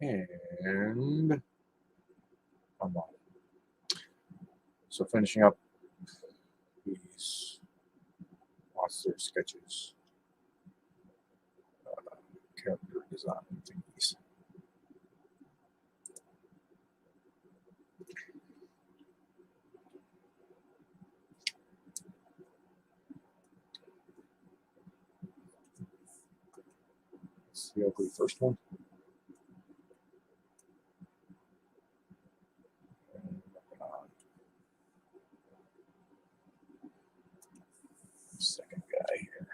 And I'm on. So finishing up these monster sketches, character design thingies. It's the ugly first one. Second guy here.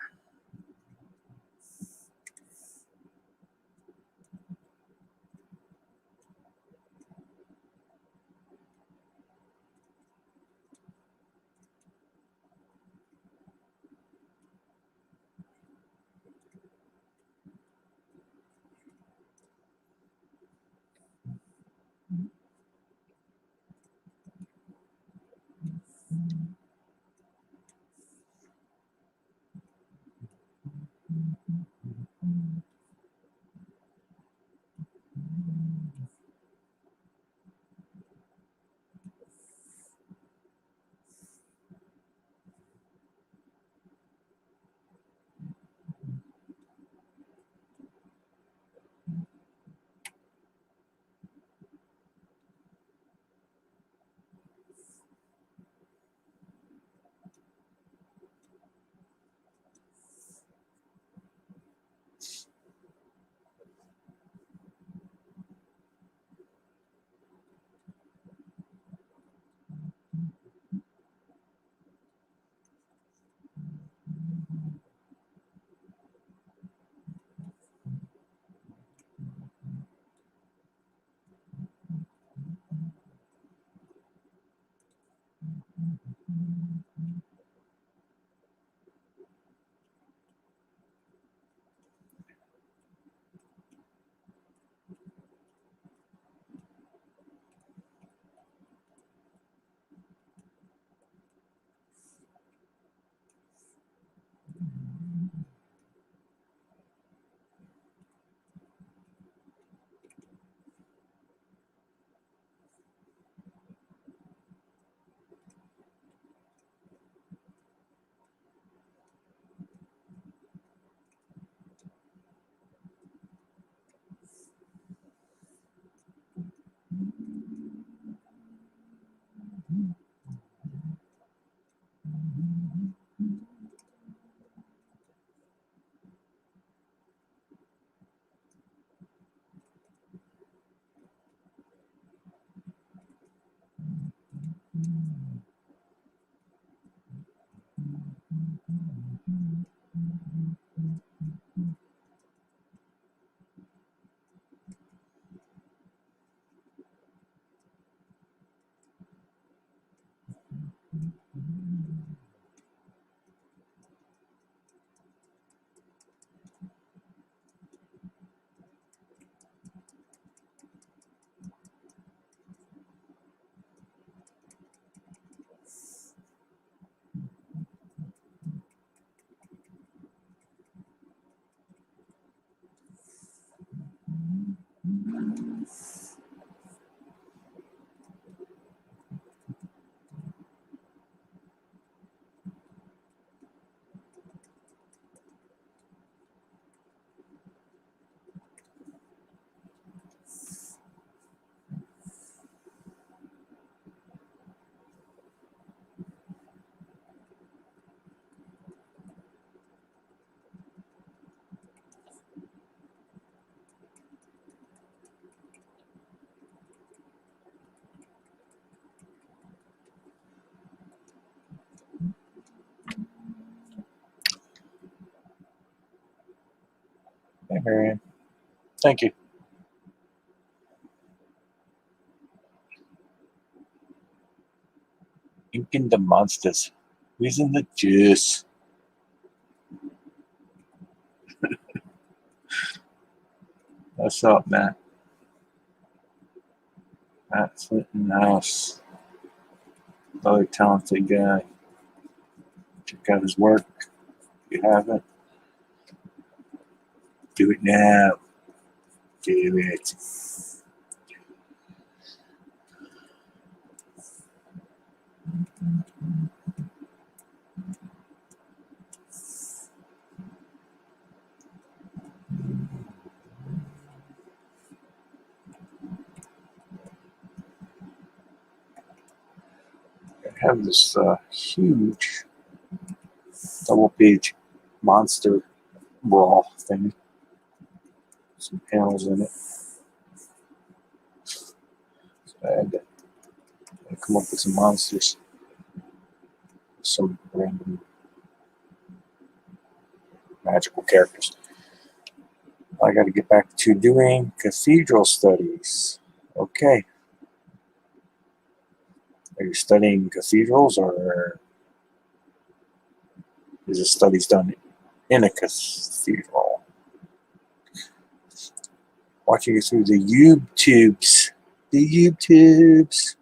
Hey, Marianne. Thank you. Inking the monsters. Using the juice. What's up, Matt? Matt's in the house. Really talented guy. Check out his work. If you haven't, do it now. do it. I have this huge double-page monster brawl thing. Some panels in it. So I had to come up with some monsters. Some random magical characters. I got to get back to doing cathedral studies. Okay. Are you studying cathedrals, or is it studies done in a cathedral? Watching it through the YouTubes. The YouTubes.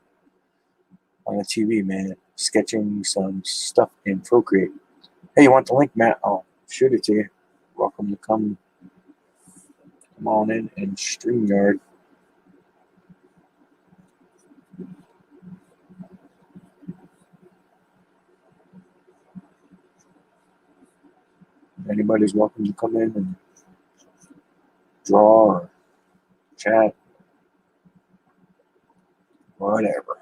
On the TV, man. Sketching some stuff in Procreate. Hey, you want the link, Matt? I'll shoot it to you. Welcome to come on in and StreamYard. Anybody's welcome to come in and draw or chat, whatever.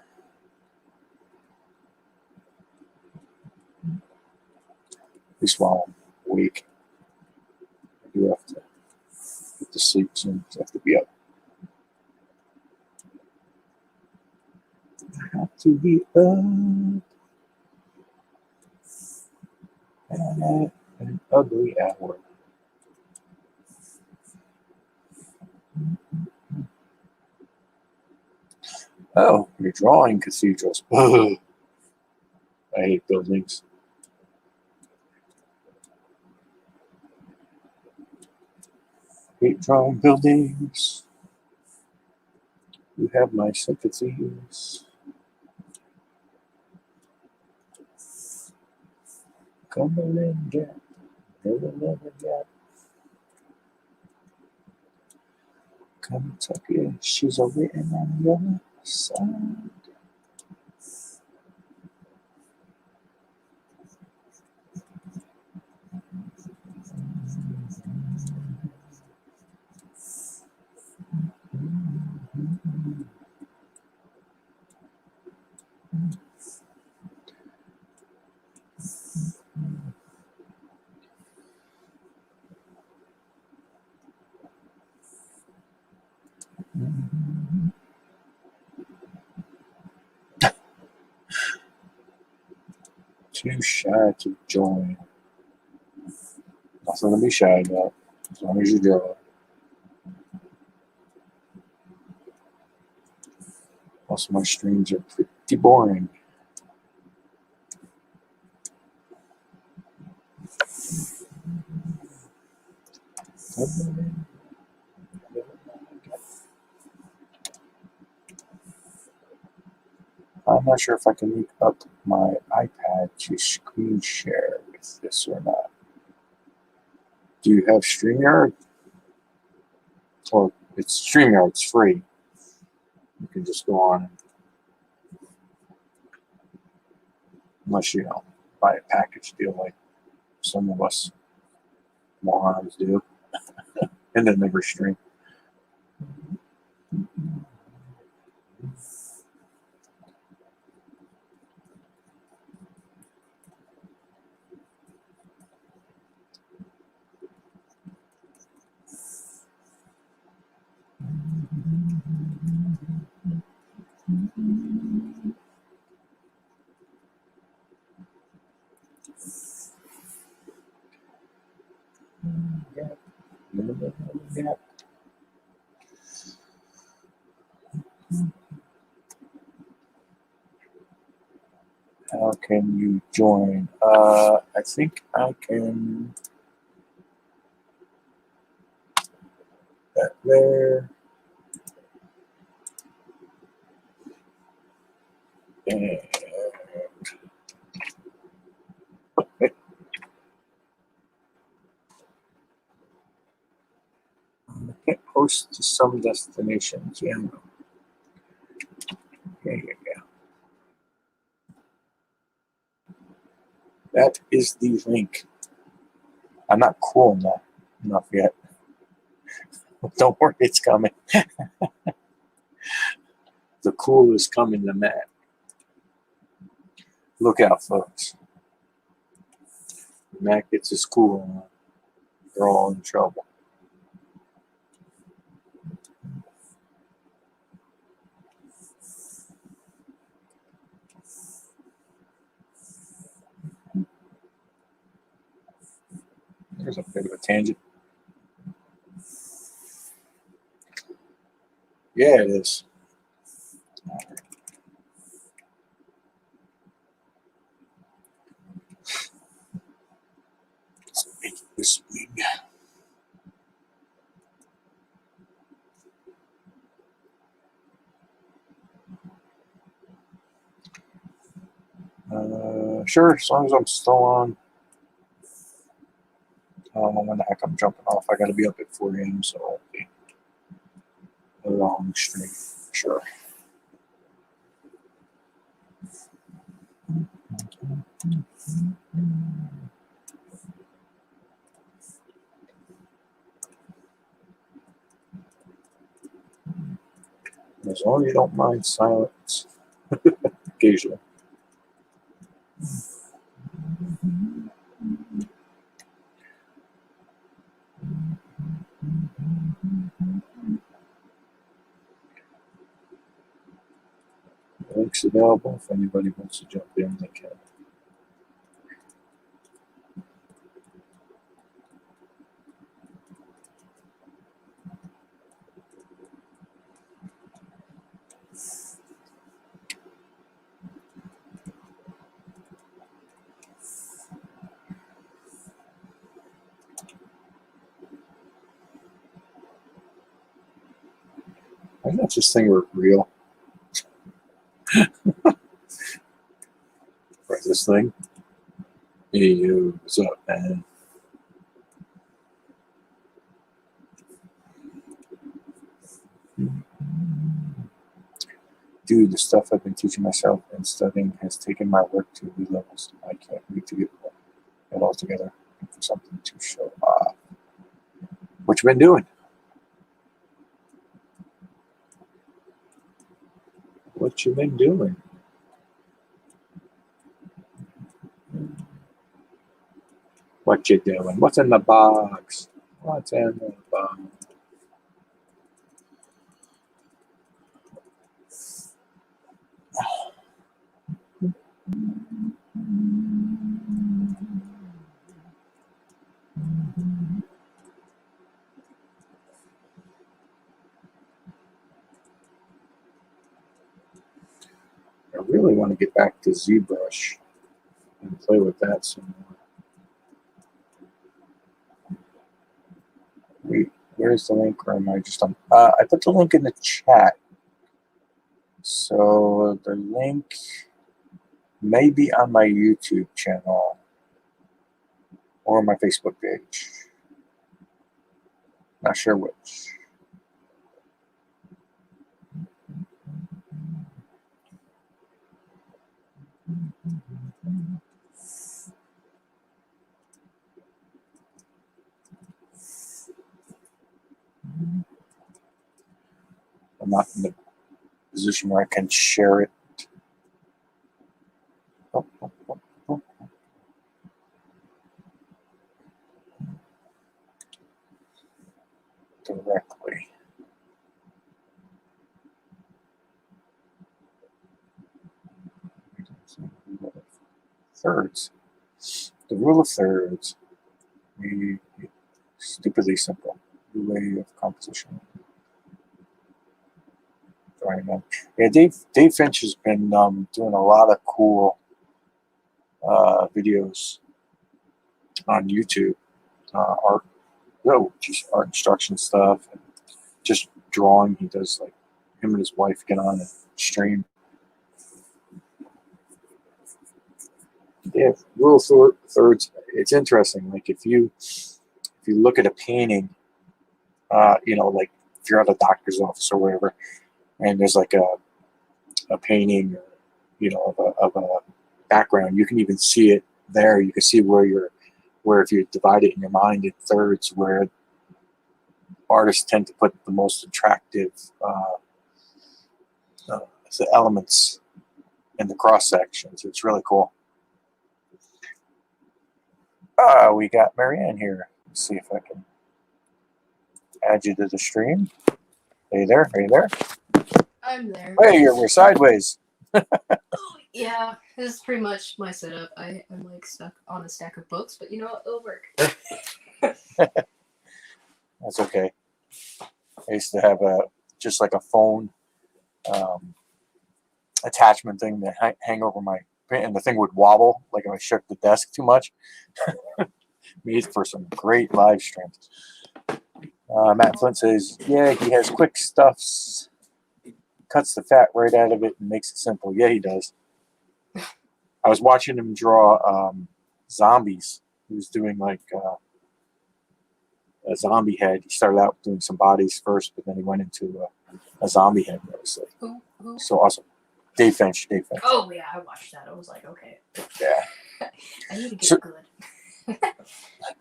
At least while I'm awake. I do have to get to sleep soon. I have to be up. I have to be up at an ugly hour. Oh, you're drawing cathedrals. I hate buildings. Hate drawing buildings. You have my sympathies. Come in, get. Never get. Kentucky, she's a waiting on the other side. Too shy to join. Nothing to be shy about, as long as you draw. Most of my streams are pretty boring. I'm not sure if I can link up my iPad to screen share with this or not. Do you have StreamYard? Well, it's StreamYard, it's free. You can just go on, unless you buy a package deal like some of us morons do, and then never stream. Yeah. How can you join? I think I can. That there. And I can't close to some destinations. Yeah. Yeah. That is the link. I'm not cool enough yet. Don't worry, it's coming. The cool is coming to Matt. Look out, folks. Matt gets his cool on. They're all in trouble. There's a bit of a tangent. Yeah, it is. Let's make this wing. Sure, as long as I'm still on. I don't know when the heck I'm jumping off. I got to be up at 4 a.m., so it'll be a long stream. Sure. As long as you don't mind silence occasionally. Links available if anybody wants to jump in, they can. I think that's this thing were real. Right, this thing. Hey, yo, what's up, man? Dude, the stuff I've been teaching myself and studying has taken my work to new levels. I can't wait to get it all together for something to show off. What you been doing? What you been doing? What you doing? What's in the box? What's in the box? I really want to get back to ZBrush and play with that some more. Wait, where's the link? Or am I just on? I put the link in the chat. So the link may be on my YouTube channel or my Facebook page. Not sure which. I'm not in the position where I can share it. Oh. Directly. Thirds. The rule of thirds. Stupidly simple. The way of composition. Yeah, Dave Finch has been doing a lot of cool videos on YouTube, art instruction stuff, and just drawing. He does like him and his wife get on and stream. Yeah, rule of thirds. It's interesting. Like if you look at a painting, like if you're at a doctor's office or wherever, and there's like a painting, of a background, you can even see it there. You can see where if you divide it in your mind in thirds, where artists tend to put the most attractive the elements in the cross sections. It's really cool. We got Marianne here. Let's see if I can add you to the stream. Hey there, hey there. I'm there. Hey, we're sideways. Yeah, this is pretty much my setup. I'm like stuck on a stack of books, but you know what? It'll work. That's okay. I used to have just like a phone attachment thing that hang over my print, and the thing would wobble like if I shook the desk too much. Made for some great live streams. Matt Flint says, yeah, he has quick stuffs, cuts the fat right out of it and makes it simple. Yeah, he does. I was watching him draw zombies. He was doing like a zombie head. He started out doing some bodies first, but then he went into a zombie head. That was like, who? so awesome. Dave Finch. Oh, yeah, I watched that. I was like, okay. Yeah. I need to get good.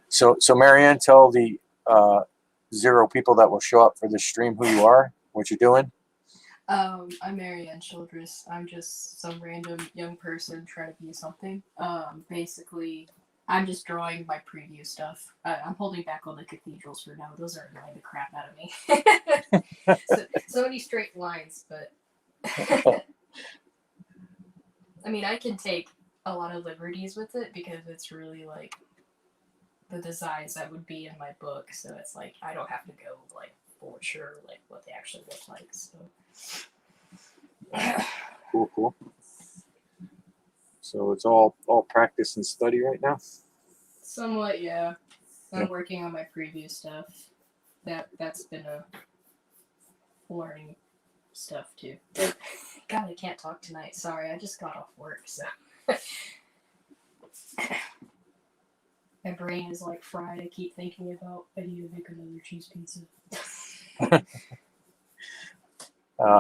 So Marianne, tell the 0 people that will show up for this stream who you are, what you're doing. I'm Marianne Childress. I'm just some random young person trying to be something. Basically, I'm just drawing my preview stuff. I'm holding back on the cathedrals for now. Those are annoying the crap out of me. so many straight lines, but I mean, I can take a lot of liberties with it because it's really like the designs that would be in my book. So it's like I don't have to go like for sure like what they actually look like. So Cool. So it's all practice and study right now. Somewhat, yeah. I'm working on my preview stuff. That's been a learning stuff too. God, I can't talk tonight. Sorry, I just got off work, so my brain is like fried. I keep thinking about I need to make another cheese pizza.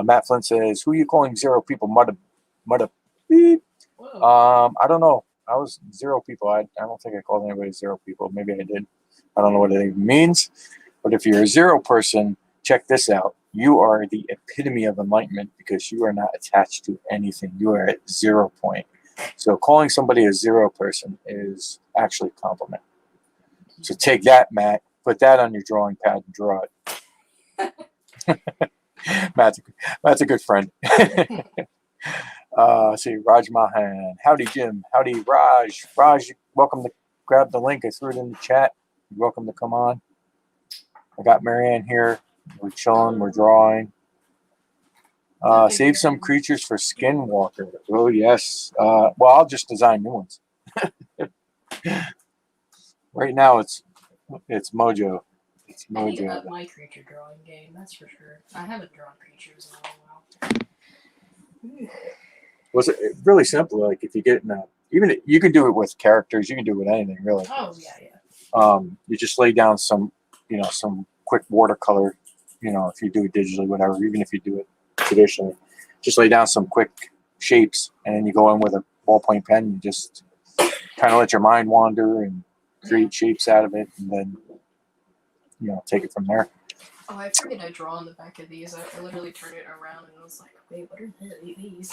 Matt Flint says, "Who are you calling 0 people? Mudda beep." I don't know. I was 0 people. I don't think I called anybody 0 people. Maybe I did. I don't know what it even means. But if you're a 0 person, check this out. You are the epitome of enlightenment because you are not attached to anything. You are at 0 point. So calling somebody a 0 person is actually a compliment. So take that, Matt. Put that on your drawing pad and draw it. Matt's a good friend. See, Raj Mahan. Howdy, Jim. Howdy, Raj. Raj, welcome to grab the link. I threw it in the chat. You're welcome to come on. I got Marianne here. We're chilling. We're drawing. Save some creatures for Skinwalker. Oh, yes. Well, I'll just design new ones. Right now, it's Mojo. It's Mojo. I need to up my creature drawing game, that's for sure. I haven't drawn creatures in a while. Was it really simple? Like if you get in even you can do it with characters. You can do it with anything, really. Oh yeah. You just lay down some quick watercolor. If you do it digitally, whatever. Even if you do it traditionally, just lay down some quick shapes, and then you go in with a ballpoint pen. You just kind of let your mind wander and create shapes out of it, and then take it from there. Oh, I forget I draw on the back of these. I literally turned it around and I was like, wait, what are these?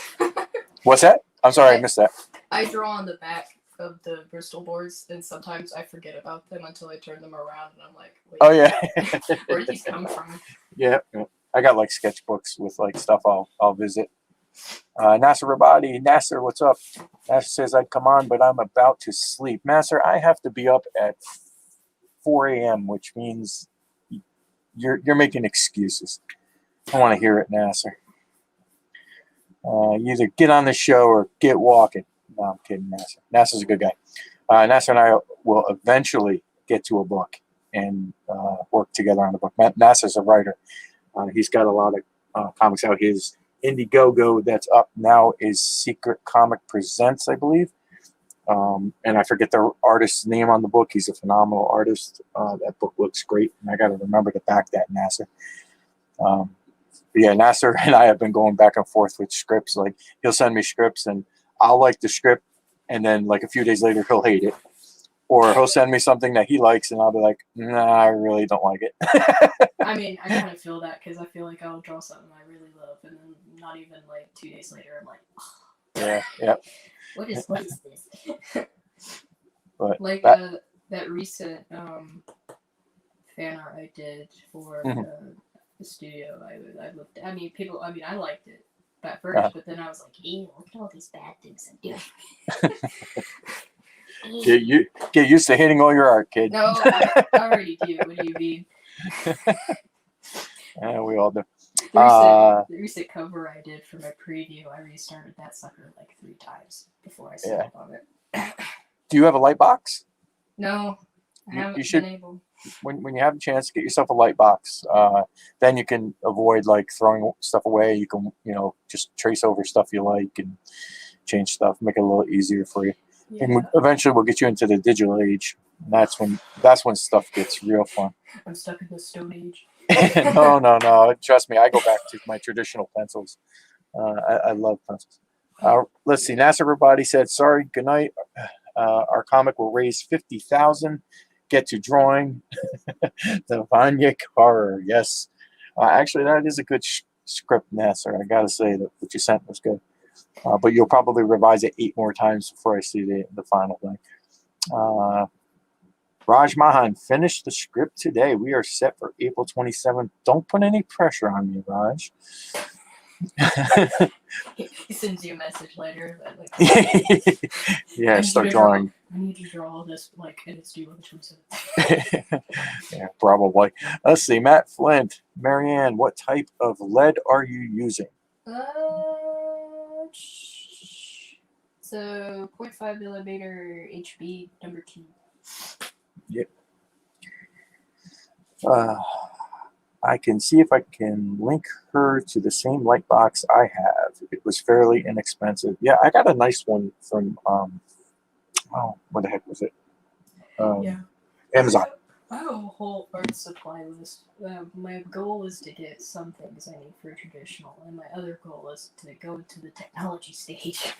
What's that? I'm sorry, I missed that. I draw on the back of the Bristol boards, and sometimes I forget about them until I turn them around, and I'm like, wait. Oh, yeah. Where did these come from? Yeah. I got like sketchbooks with like stuff I'll visit. Nasser Rabadi. Nasser, what's up? Nasser says I'd come on, but I'm about to sleep. Nasser, I have to be up at 4 a.m., which means you're making excuses. I want to hear it, Nasser. Either get on the show or get walking. No, I'm kidding, Nasser. Nasser's a good guy. Nasser and I will eventually get to a book and work together on the book. Nasser's a writer. He's got a lot of comics out. His Indiegogo that's up now is Secret Comic Presents, I believe. And I forget the artist's name on the book. He's a phenomenal artist. That book looks great, and I got to remember to back that, Nasser. But yeah, Nasser and I have been going back and forth with scripts. Like he'll send me scripts and I'll like the script, and then like a few days later he'll hate it. Or he'll send me something that he likes, and I'll be like, "Nah, I really don't like it." I mean, I kind of feel that because I feel like I'll draw something I really love, and then not even like 2 days later, I'm like, oh, Yeah. what is this? But Like that, that recent fan art I did for mhm. the studio. I looked. I mean, people. I mean, I liked it at first, uh, but then I was like, ew, look at all these bad things I'm doing. get used to hating all your art, kid. No, I already do. What do you mean? Yeah, we all do. The recent cover I did for my preview, I restarted that sucker like 3 times before I settled on it. Do you have a light box? No, I You haven't should, been able. when you have a chance, get yourself a light box. Then you can avoid like throwing stuff away. You can, just trace over stuff you like and change stuff, make it a little easier for you. Yeah. And eventually we'll get you into the digital age. And that's when stuff gets real fun. I'm stuck in the Stone Age. No. Trust me, I go back to my traditional pencils. I love pencils. Let's see. Nasser Rabadi said, "Sorry, good night. Our comic will raise 50,000. Get to drawing the Vanyik horror." Yes, actually, that is a good script, Nasser. I gotta say that what you sent was good. But you'll probably revise it 8 more times before I see the final thing. Raj Mahan finished the script today. We are set for April 27th. Don't put any pressure on me, Raj. He sends you a message later. Like, yeah, start drawing. I need you to draw all this, like, and it's due on the 27th. Yeah, probably. Let's see. Matt Flint. Marianne, what type of lead are you using? So 0.5 millimeter HB number 2. Yep. I can see if I can link her to the same light box I have. It was fairly inexpensive. Yeah, I got a nice one from what the heck was it? Yeah. Amazon. I have a whole art supply list. My goal is to get some things I need for traditional, and my other goal is to go into the technology stage.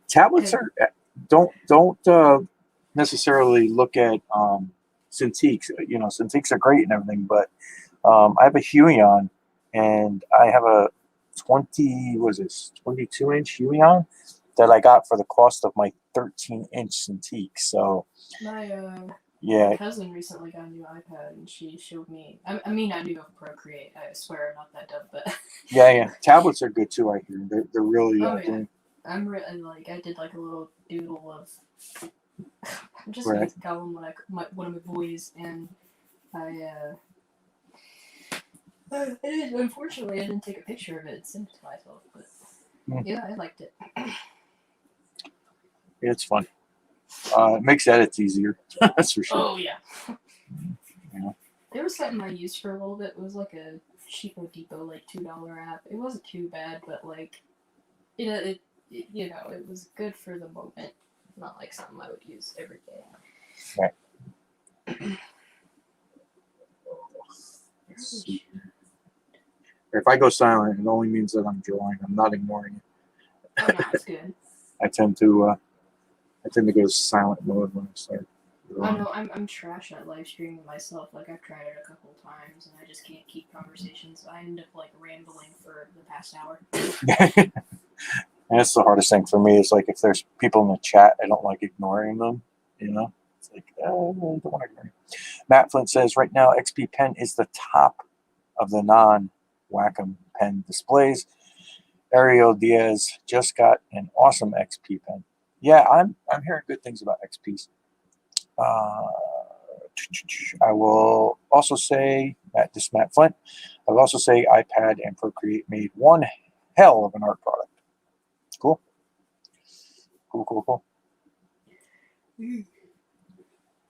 Tablets are don't necessarily look at Cintiqs. Cintiqs are great and everything, but I have a Huion, and I have a 22-inch Huion that I got for the cost of my 13-inch Cintiq. So my cousin recently got a new iPad, and she showed me. I mean, I knew of Procreate. I swear, I'm not that dumb, but yeah. Tablets are good too. I hear they're really. I'm really like I did like a little doodle of. I'm just right. gonna tell him one of my boys, and unfortunately I didn't take a picture of it and send it to myself, but yeah, I liked it. It's fun. It makes edits easier. That's for sure. Oh yeah. There was something I used for a little bit. It was like a cheapo depot, like $2 app. It wasn't too bad, but like, it was good for the moment. Not like something I would use every day. Right. If I go silent, it only means that I'm drawing. I'm not ignoring it. Oh no, it's good. I tend to go silent mode when I start. I know I'm trash at live streaming myself. Like I've tried it a couple of times, and I just can't keep conversations. I end up like rambling for the past hour. And that's the hardest thing for me is like if there's people in the chat, I don't like ignoring them. It's like I don't want to ignore you. Matt Flint says right now XP Pen is the top of the non-Wacom pen displays. Ariel Diaz just got an awesome XP pen. Yeah, I'm hearing good things about XPs. I will also say Matt Flint. I will also say iPad and Procreate made one hell of an art product. Cool.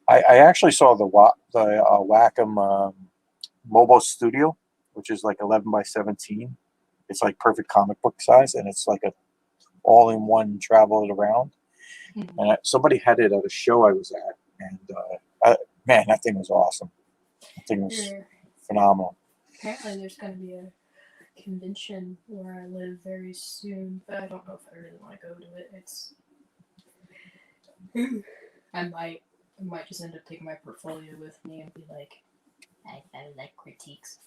I actually saw the Wacom Mobile Studio, which is like 11 by 17. It's like perfect comic book size, and it's like a all-in-one travel it around. Mm-hmm. And somebody had it at a show I was at, and man, that thing was awesome. I think it was There, phenomenal. apparently, there's going to be a convention where I live very soon, but I don't know if I really want to go to it. It's I might just end up taking my portfolio with me and be like, I like critiques.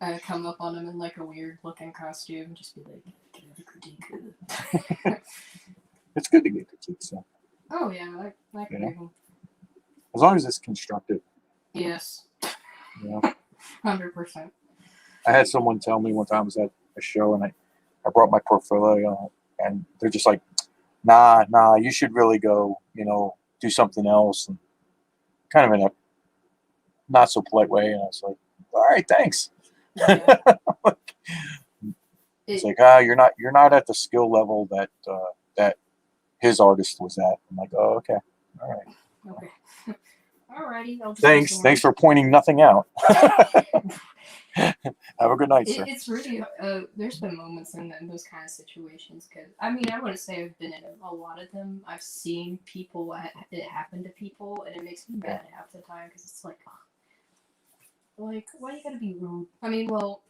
I come up on them in like a weird looking costume and just be like, give it a critique. It's good to get critiques, so. Oh yeah, I can Yeah. do them. As long as it's constructive. Yes. You know? 100%. I had someone tell me one time I was at a show and I brought my portfolio and they're just like, nah, you should really go, do something else, and kind of in a not so polite way. And I was like, all right, thanks. Yeah. It's like, you're not at the skill level that his artist was at. I'm like, oh, okay, all right. Okay. Alrighty. I'll just Thanks for pointing nothing out. Have a good night, sir. It's really there's been moments in those kind of situations because I mean I wouldn't say I've been in a lot of them. I've seen people it happen to people and it makes me mad half the time because it's like why you gotta be rude? I mean, well,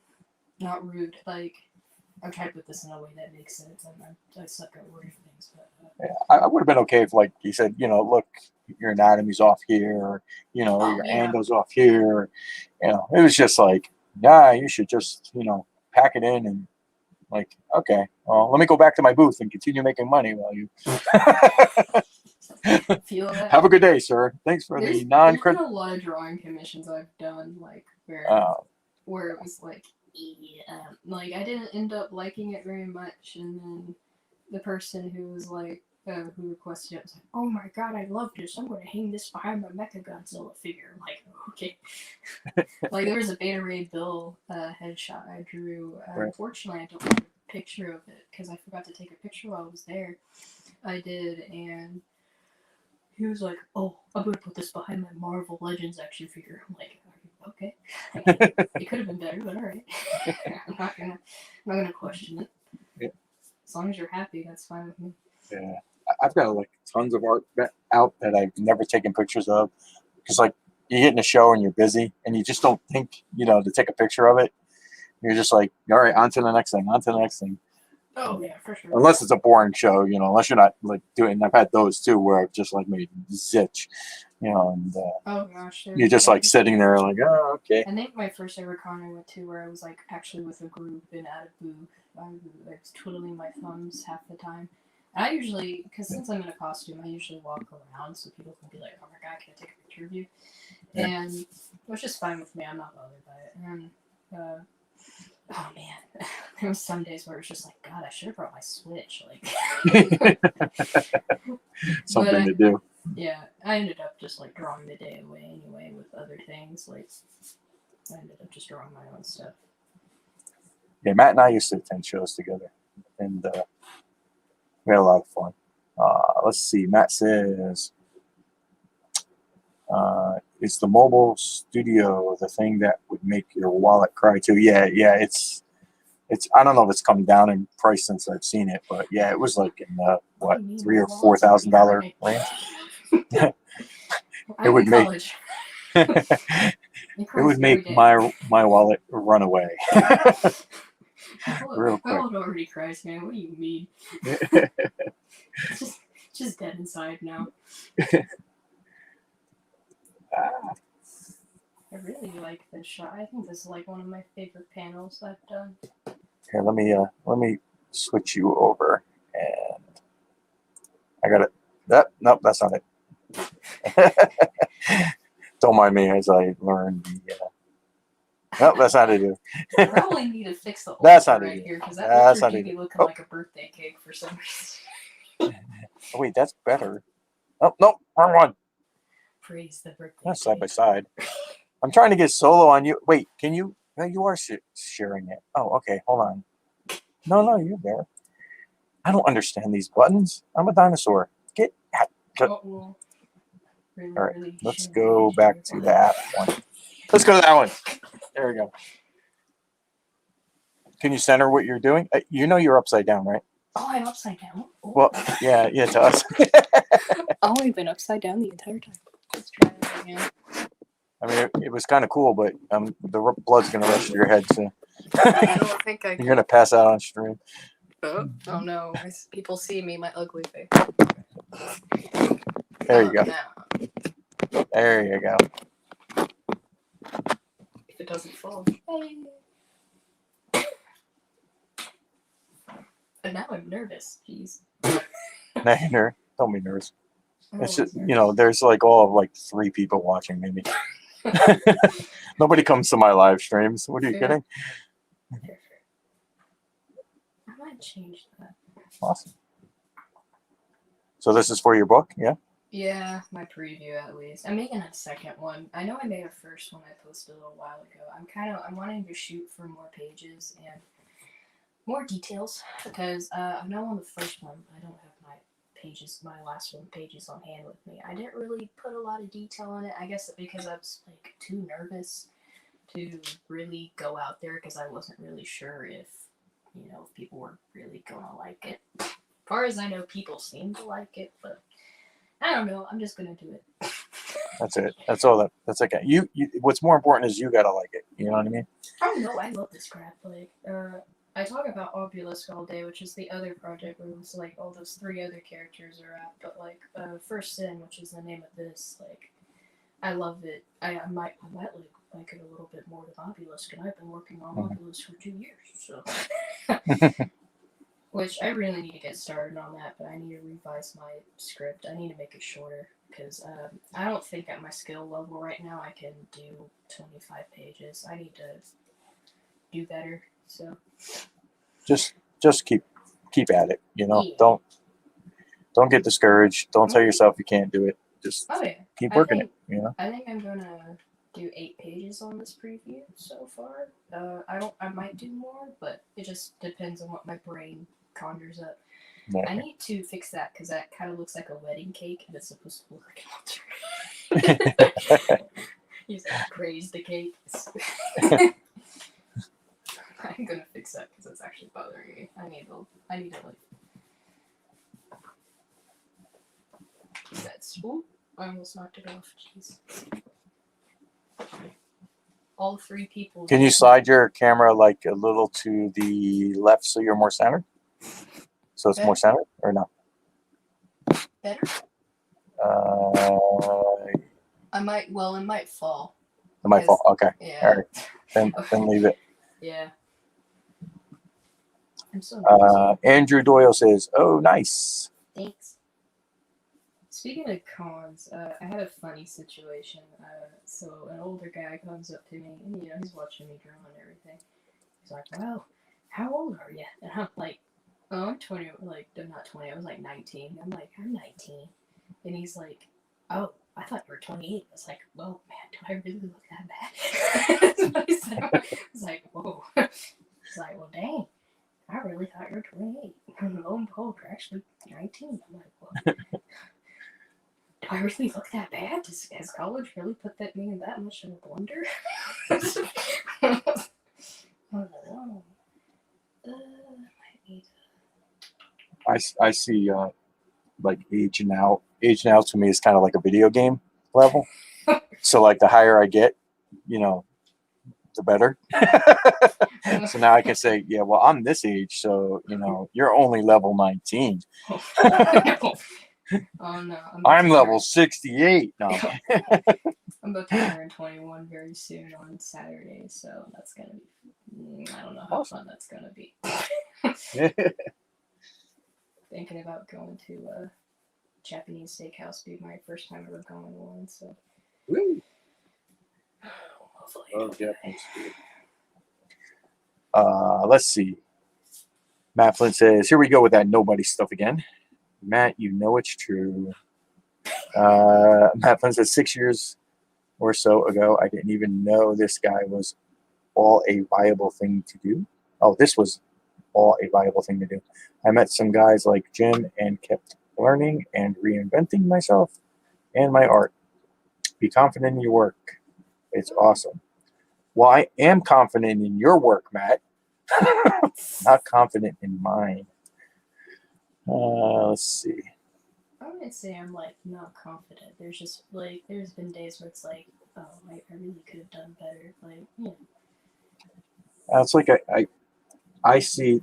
not rude. Like I'm trying to put this in a way that makes sense. I suck at wording things, but I would have been okay if, like, you said, look, your anatomy's off here, or your ango's off here. It was just like, you should just pack it in and like, okay, well, let me go back to my booth and continue making money while you feel that. Have a good day, sir. Thanks for There's the non. been a lot of drawing commissions I've done, like where it was like. Like I didn't end up liking it very much, and then the person who was like who requested it was like, "Oh my god, I love this! I'm going to hang this behind my Mechagodzilla figure." I'm like, okay. Like there was a Beta Ray Bill headshot I drew. Unfortunately, I don't have a picture of it because I forgot to take a picture while I was there. I did, and he was like, "Oh, I'm going to put this behind my Marvel Legends action figure." I'm like, okay. It could have been better, but all right. I'm not gonna question it. Yeah. As long as you're happy, that's fine with me. Yeah, I've got like tons of art out that I've never taken pictures of because, like, you get in a show and you're busy and you just don't think to take a picture of it. You're just like, all right, on to the next thing, on to the next thing. Oh yeah, for sure. Unless it's a boring show, unless you're not like doing. I've had those too where I've just like made zitch. And oh gosh, you're just like sitting there like, oh, okay. I think my first ever con I went to where I was like actually with a group and at a booth, I was twiddling my thumbs half the time. And I usually, because since I'm in a costume, I usually walk around so people can be like, oh my god, can I take a picture of you? Yeah. And it was just fine with me. I'm not bothered by it. And oh man, there was some days where it was just like, God, I should have brought my Switch. Like something to do. Yeah, I ended up just like drawing the day away anyway with other things. Like I ended up just drawing my own stuff. Yeah, Matt and I used to attend shows together, and we had a lot of fun. Let's see. Matt says, "Is the mobile studio the thing that would make your wallet cry too?" Yeah. It's. I don't know if it's come down in price since I've seen it, but yeah, it was like in the $3,000 or $4,000 range. It would make it would make my wallet run away. Real quick. My wallet already cries, man. What do you mean? It's just dead inside now. I really like this shot. I think this is like one of my favorite panels I've done. Here, let me switch you over, and I got it. Nope, that's not it. Don't mind me as I learn the. Nope, that's not it. I probably need to fix the that's not right it. here because that picture keep me looking like a birthday cake for some reason. Oh wait, that's better. Oh no, wrong one. Praise the birthday. That's side by side. I'm trying to get solo on you. Wait, can you? No, you are sharing it. Oh, okay. Hold on. No, you're there. I don't understand these buttons. I'm a dinosaur. Get out. Well, really, all right, really let's go back to that one. Let's go to that one. There we go. Can you center what you're doing? You're upside down, right? Oh, I'm upside down. Oh. Well, yeah, to us. Oh, I've been upside down the entire time. Let's try that again. I mean, it was kind of cool, but the blood's gonna rush to your head soon. I don't think I You're can. gonna pass out on stream. Oh no! People see me, my ugly face. There you go. Now, There you go. if it doesn't fall. And now I'm nervous. Jeez. Don't be nervous. I'm It's always just, nervous. there's like all of like 3 people watching maybe. Nobody comes to my live streams. What are you Fair. kidding? Fair. I might change that. Awesome. So this is for your book, yeah? Yeah, my preview at least. I'm making a second one. I know I made a first one I posted a little while ago. I'm wanting to shoot for more pages and more details because I know on the first one I don't have my last one pages on hand with me. I didn't really put a lot of detail in it. I guess because I was like too nervous to really go out there because I wasn't really sure if if people were really gonna like it. As far as I know, people seem to like it, but I don't know. I'm just gonna do it. That's it. That's all that's okay. You what's more important is you gotta like it. You know what I mean? I don't know. I love this crap. Like, I talk about Obelisk all day, which is the other project where it's like all those 3 other characters are at. But like, First Sin, which is the name of this, like, I love it. I might like it a little bit more than Obelisk, and I've been working on Obelisk for 2 years, so. Which I really need to get started on that, but I need to revise my script. I need to make it shorter because I don't think at my skill level right now I can do 25 pages. I need to do better. So just keep at it, yeah. Don't get discouraged. Don't tell yourself you can't do it. Just keep working it, I think I'm gonna do 8 pages on this preview so far. I might do more, but it just depends on what my brain conjures up. Yeah. I need to fix that because that kind of looks like a wedding cake and it's supposed to look like an altar. He's like praise the cake. I'm gonna fix that because it's actually bothering me. I need to like. That's. Ooh, I almost knocked it off. Jeez. All 3 people. Can you slide your camera like a little to the left so you're more centered? So it's more centered or no? Better? It might fall. It might fall. Okay. Yeah. All right. Then leave it. Yeah. I'm so nervous. Andrew Doyle says, "Oh, nice." Thanks. Speaking of cons, I had a funny situation. So an older guy comes up to me, and he's watching me draw and everything. He's like, "Well, how old are you?" And I'm like, "Oh, I'm 20." Like, I'm not 20. I was like 19. I'm like, "I'm 19," and he's like, "Oh, I thought you were 28." I was like, "Well, man, do I really look that bad?" That's what he said. I was like, "Whoa." He's like, "Well, dang. I really thought you were 28. And lo and behold, you're actually 19. I'm like, "What? Do I really look that bad? Has college really put me in that much of a blunder?" I was like, "Oh, I need I see like aging out. Aging out to me is kind of like a video game level. So like the higher I get, the better. So now I can say, yeah, well, I'm this age, so you're only level 19. Oh no, I'm level 68 now. I'm about to turn 21 very soon on Saturday, so that's gonna be. I don't know how fun that's gonna be. Thinking about going to a Japanese steakhouse, be my first time ever going to one. So. Woo. Hopefully. Japanese food. Let's see. Matt Flint says, "Here we go with that nobody stuff again." Matt, you know it's true. Matt Flynn says 6 years or so ago, I didn't even know this guy was all a viable thing to do. Oh, this was all a viable thing to do. I met some guys like Jim and kept learning and reinventing myself and my art. Be confident in your work. It's awesome. Well, I am confident in your work, Matt. Not confident in mine. Let's see. I wouldn't say I'm like not confident. There's just like there's been days where it's like, oh, I really could have done better. Like, you know. It's like I see,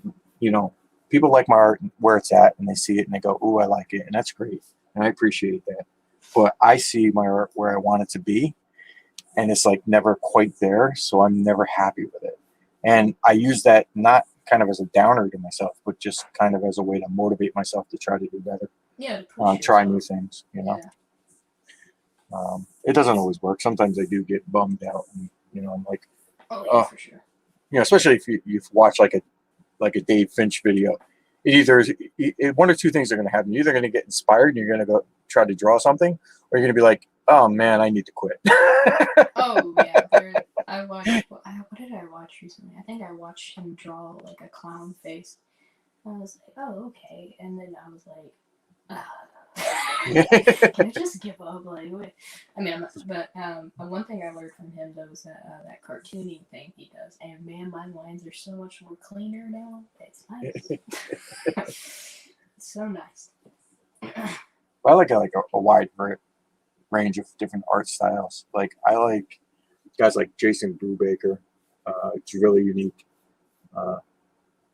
people like my art where it's at, and they see it and they go, "Ooh, I like it," and that's great, and I appreciate that. But I see my art where I want it to be, and it's like never quite there, so I'm never happy with it. And I use that not kind of as a downer to myself, but just kind of as a way to motivate myself to try to do better, Yeah, to push try new yourself. things. Yeah. It doesn't always work. Sometimes I do get bummed out, and I'm like, Oh yeah, oh, for sure. especially if you've watched like a Dave Finch video. It either is one or two things are going to happen. You're either going to get inspired and you're going to go try to draw something, or you're going to be like, "Oh man, I need to quit." Oh yeah, I watched. What did I watch recently? I think I watched him draw like a clown face. I was like, oh okay, and then I was like, can I just give up? Like, wait. I mean, one thing I learned from him though was that cartooning thing he does, and man, my lines are so much more cleaner now. It's nice. It's so nice. I like a wide range of different art styles. Like I like guys like Jason Brubaker. It's really unique. Uh,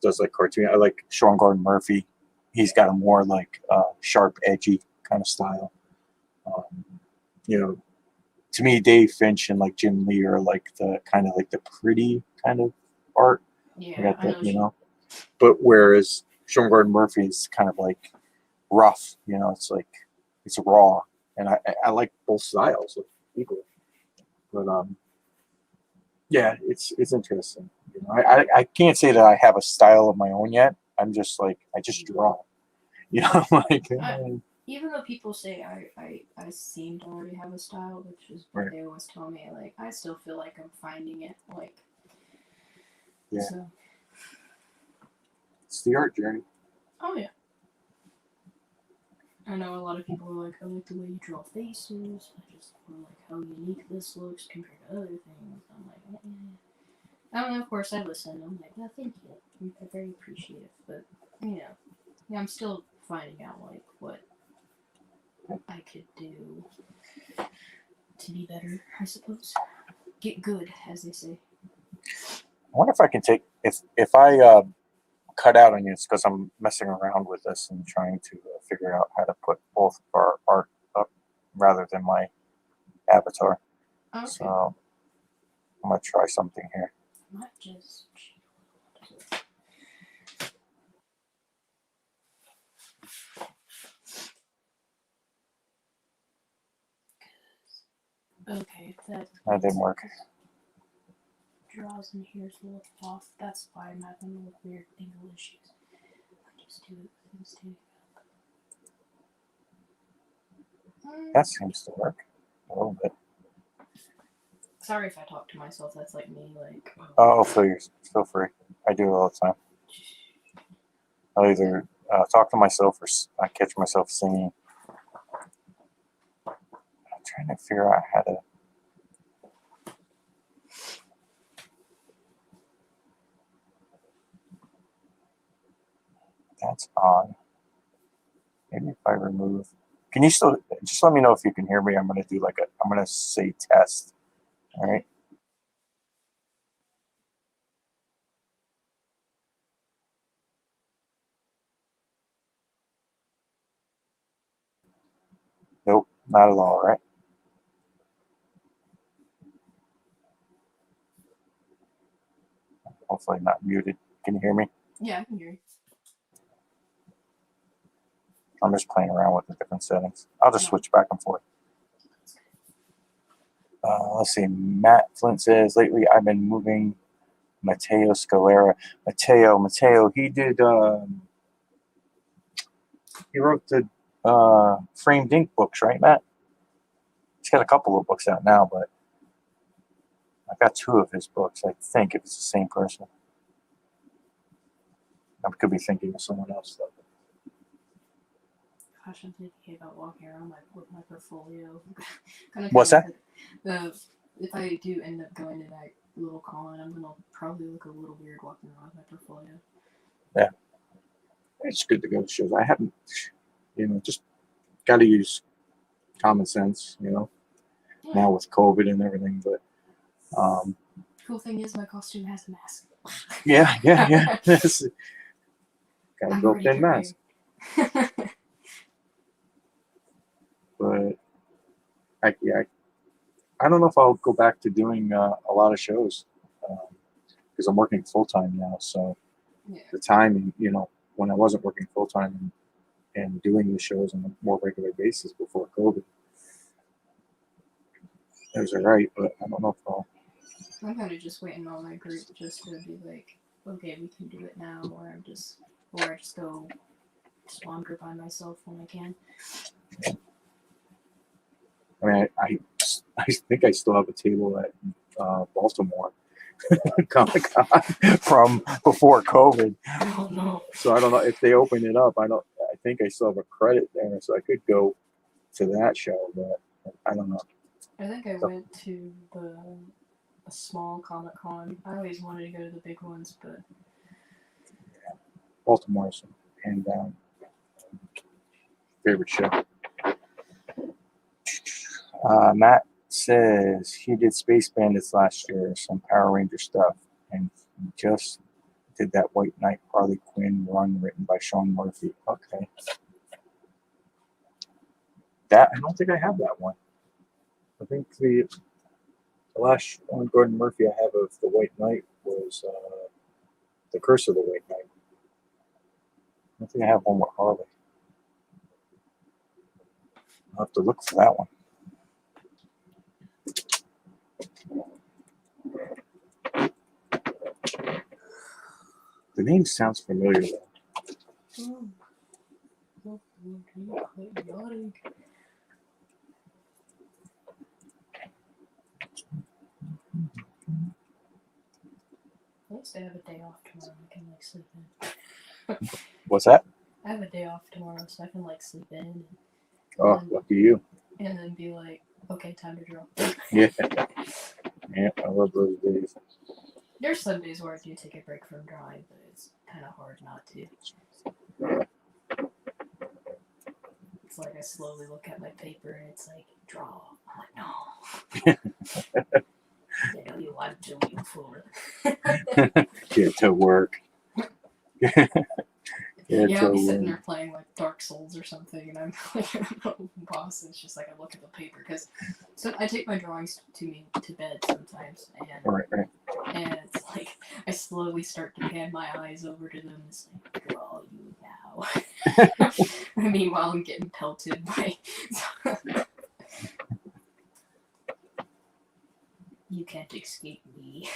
does like cartoon. I like Sean Gordon Murphy. He's got a more like sharp, edgy kind of style. Um, you know, to me, Dave Finch and like Jim Lee are like the kind of like the pretty kind of art. I Yeah, got I that, know. But whereas Sean Gordon Murphy is kind of like rough. It's like it's raw, and I like both styles equally. But yeah, it's interesting. I can't say that I have a style of my own yet. I'm just like I just draw. Like Even though people say I seem to already have a style, which is what right. they always tell me, like I still feel like I'm finding it. Like Yeah, so. it's the art journey. Oh yeah. I know a lot of people are like, I like the way you draw faces. I just like how unique this looks compared to other things. I'm like, I don't know. Of course, I listen. I'm like, oh, thank you. I'm very appreciative, but yeah, I'm still finding out like what I could do to be better. I suppose get good, as they say. I wonder if I can take if I cut out on you. It's because I'm messing around with this and trying to figure out how to put both of our art up rather than my avatar. Oh, okay. So I'm gonna try something here. Not just. Okay, that That didn't work. draws in here is a little off. That's why I'm having a little weird angle issues. I just do it instead. That seems to work a little bit. Sorry if I talk to myself. That's like me. Like. Oh, feel free. I do it all the time. I'll either talk to myself or I catch myself singing. I'm trying to figure out how to. That's on. Maybe if I remove. Can you still just let me know if you can hear me? I'm gonna do I'm gonna say test. All right. Nope, not at all. Right. Hopefully not muted. Can you hear me? Yeah, I can hear you. I'm just playing around with the different settings. I'll just No. switch back and forth. Let's see. Matt Flint says lately I've been moving Matteo Scalera. Matteo. He did. He wrote the Framed Ink books, right, Matt? He's got a couple of books out now, but I got two of his books. I think if it's the same person. I could be thinking of someone else though. Gosh, I'm thinking about walking around with my portfolio. Kind of What's that? If I do end up going to that little con, I'm gonna probably look a little weird walking around with my portfolio. Yeah, it's good to go to shows. I haven't, just got to use common sense. Yeah, now with COVID and everything. But Cool thing is, my costume has a mask. yeah. Got a I'm already built-in mask. prepared. But I don't know if I'll go back to doing a lot of shows because I'm working full time now. So Yeah. the timing, when I wasn't working full time and doing the shows on a more regular basis before COVID, it was alright. But I don't know if I'll. I'm kind of just waiting on my group just to be like, okay, we can do it now, or I just go wander by myself when I can. I mean, I think I still have a table at Baltimore Comic Con from before COVID. Oh no. So I don't know if they open it up. I think I still have a credit there, so I could go to that show, but I don't know. I think I went to a small Comic Con. I always wanted to go to the big ones, but Baltimore's and favorite show. Matt says he did Space Bandits last year, some Power Ranger stuff, and he just did that White Knight Harley Quinn run written by Sean Murphy. Okay. That I don't think I have that one. I think the last one Gordon Murphy I have of the White Knight was The Curse of the White Knight. I don't think I have one with Harley. I'll have to look for that one. The name sounds familiar though. At least I have a day off tomorrow. I can sleep in. What's that? I have a day off tomorrow, so I can sleep in. Oh, lucky you. And then be like, okay, time to draw. Yeah. Yeah, I love those days. There's some days where I do take a break from drawing, but it's kind of hard not to. It's like I slowly look at my paper and it's like, draw. I'm like, no. You know you want to, you fool. Get to work. I'll be sitting there playing Dark Souls or something, and I'm like, boss. And it's just I look at the paper because I take my drawings to bed sometimes, and Right. And it's I slowly start to pan my eyes over to them. It's like, draw you now. Meanwhile, I'm getting pelted by. You can't escape me.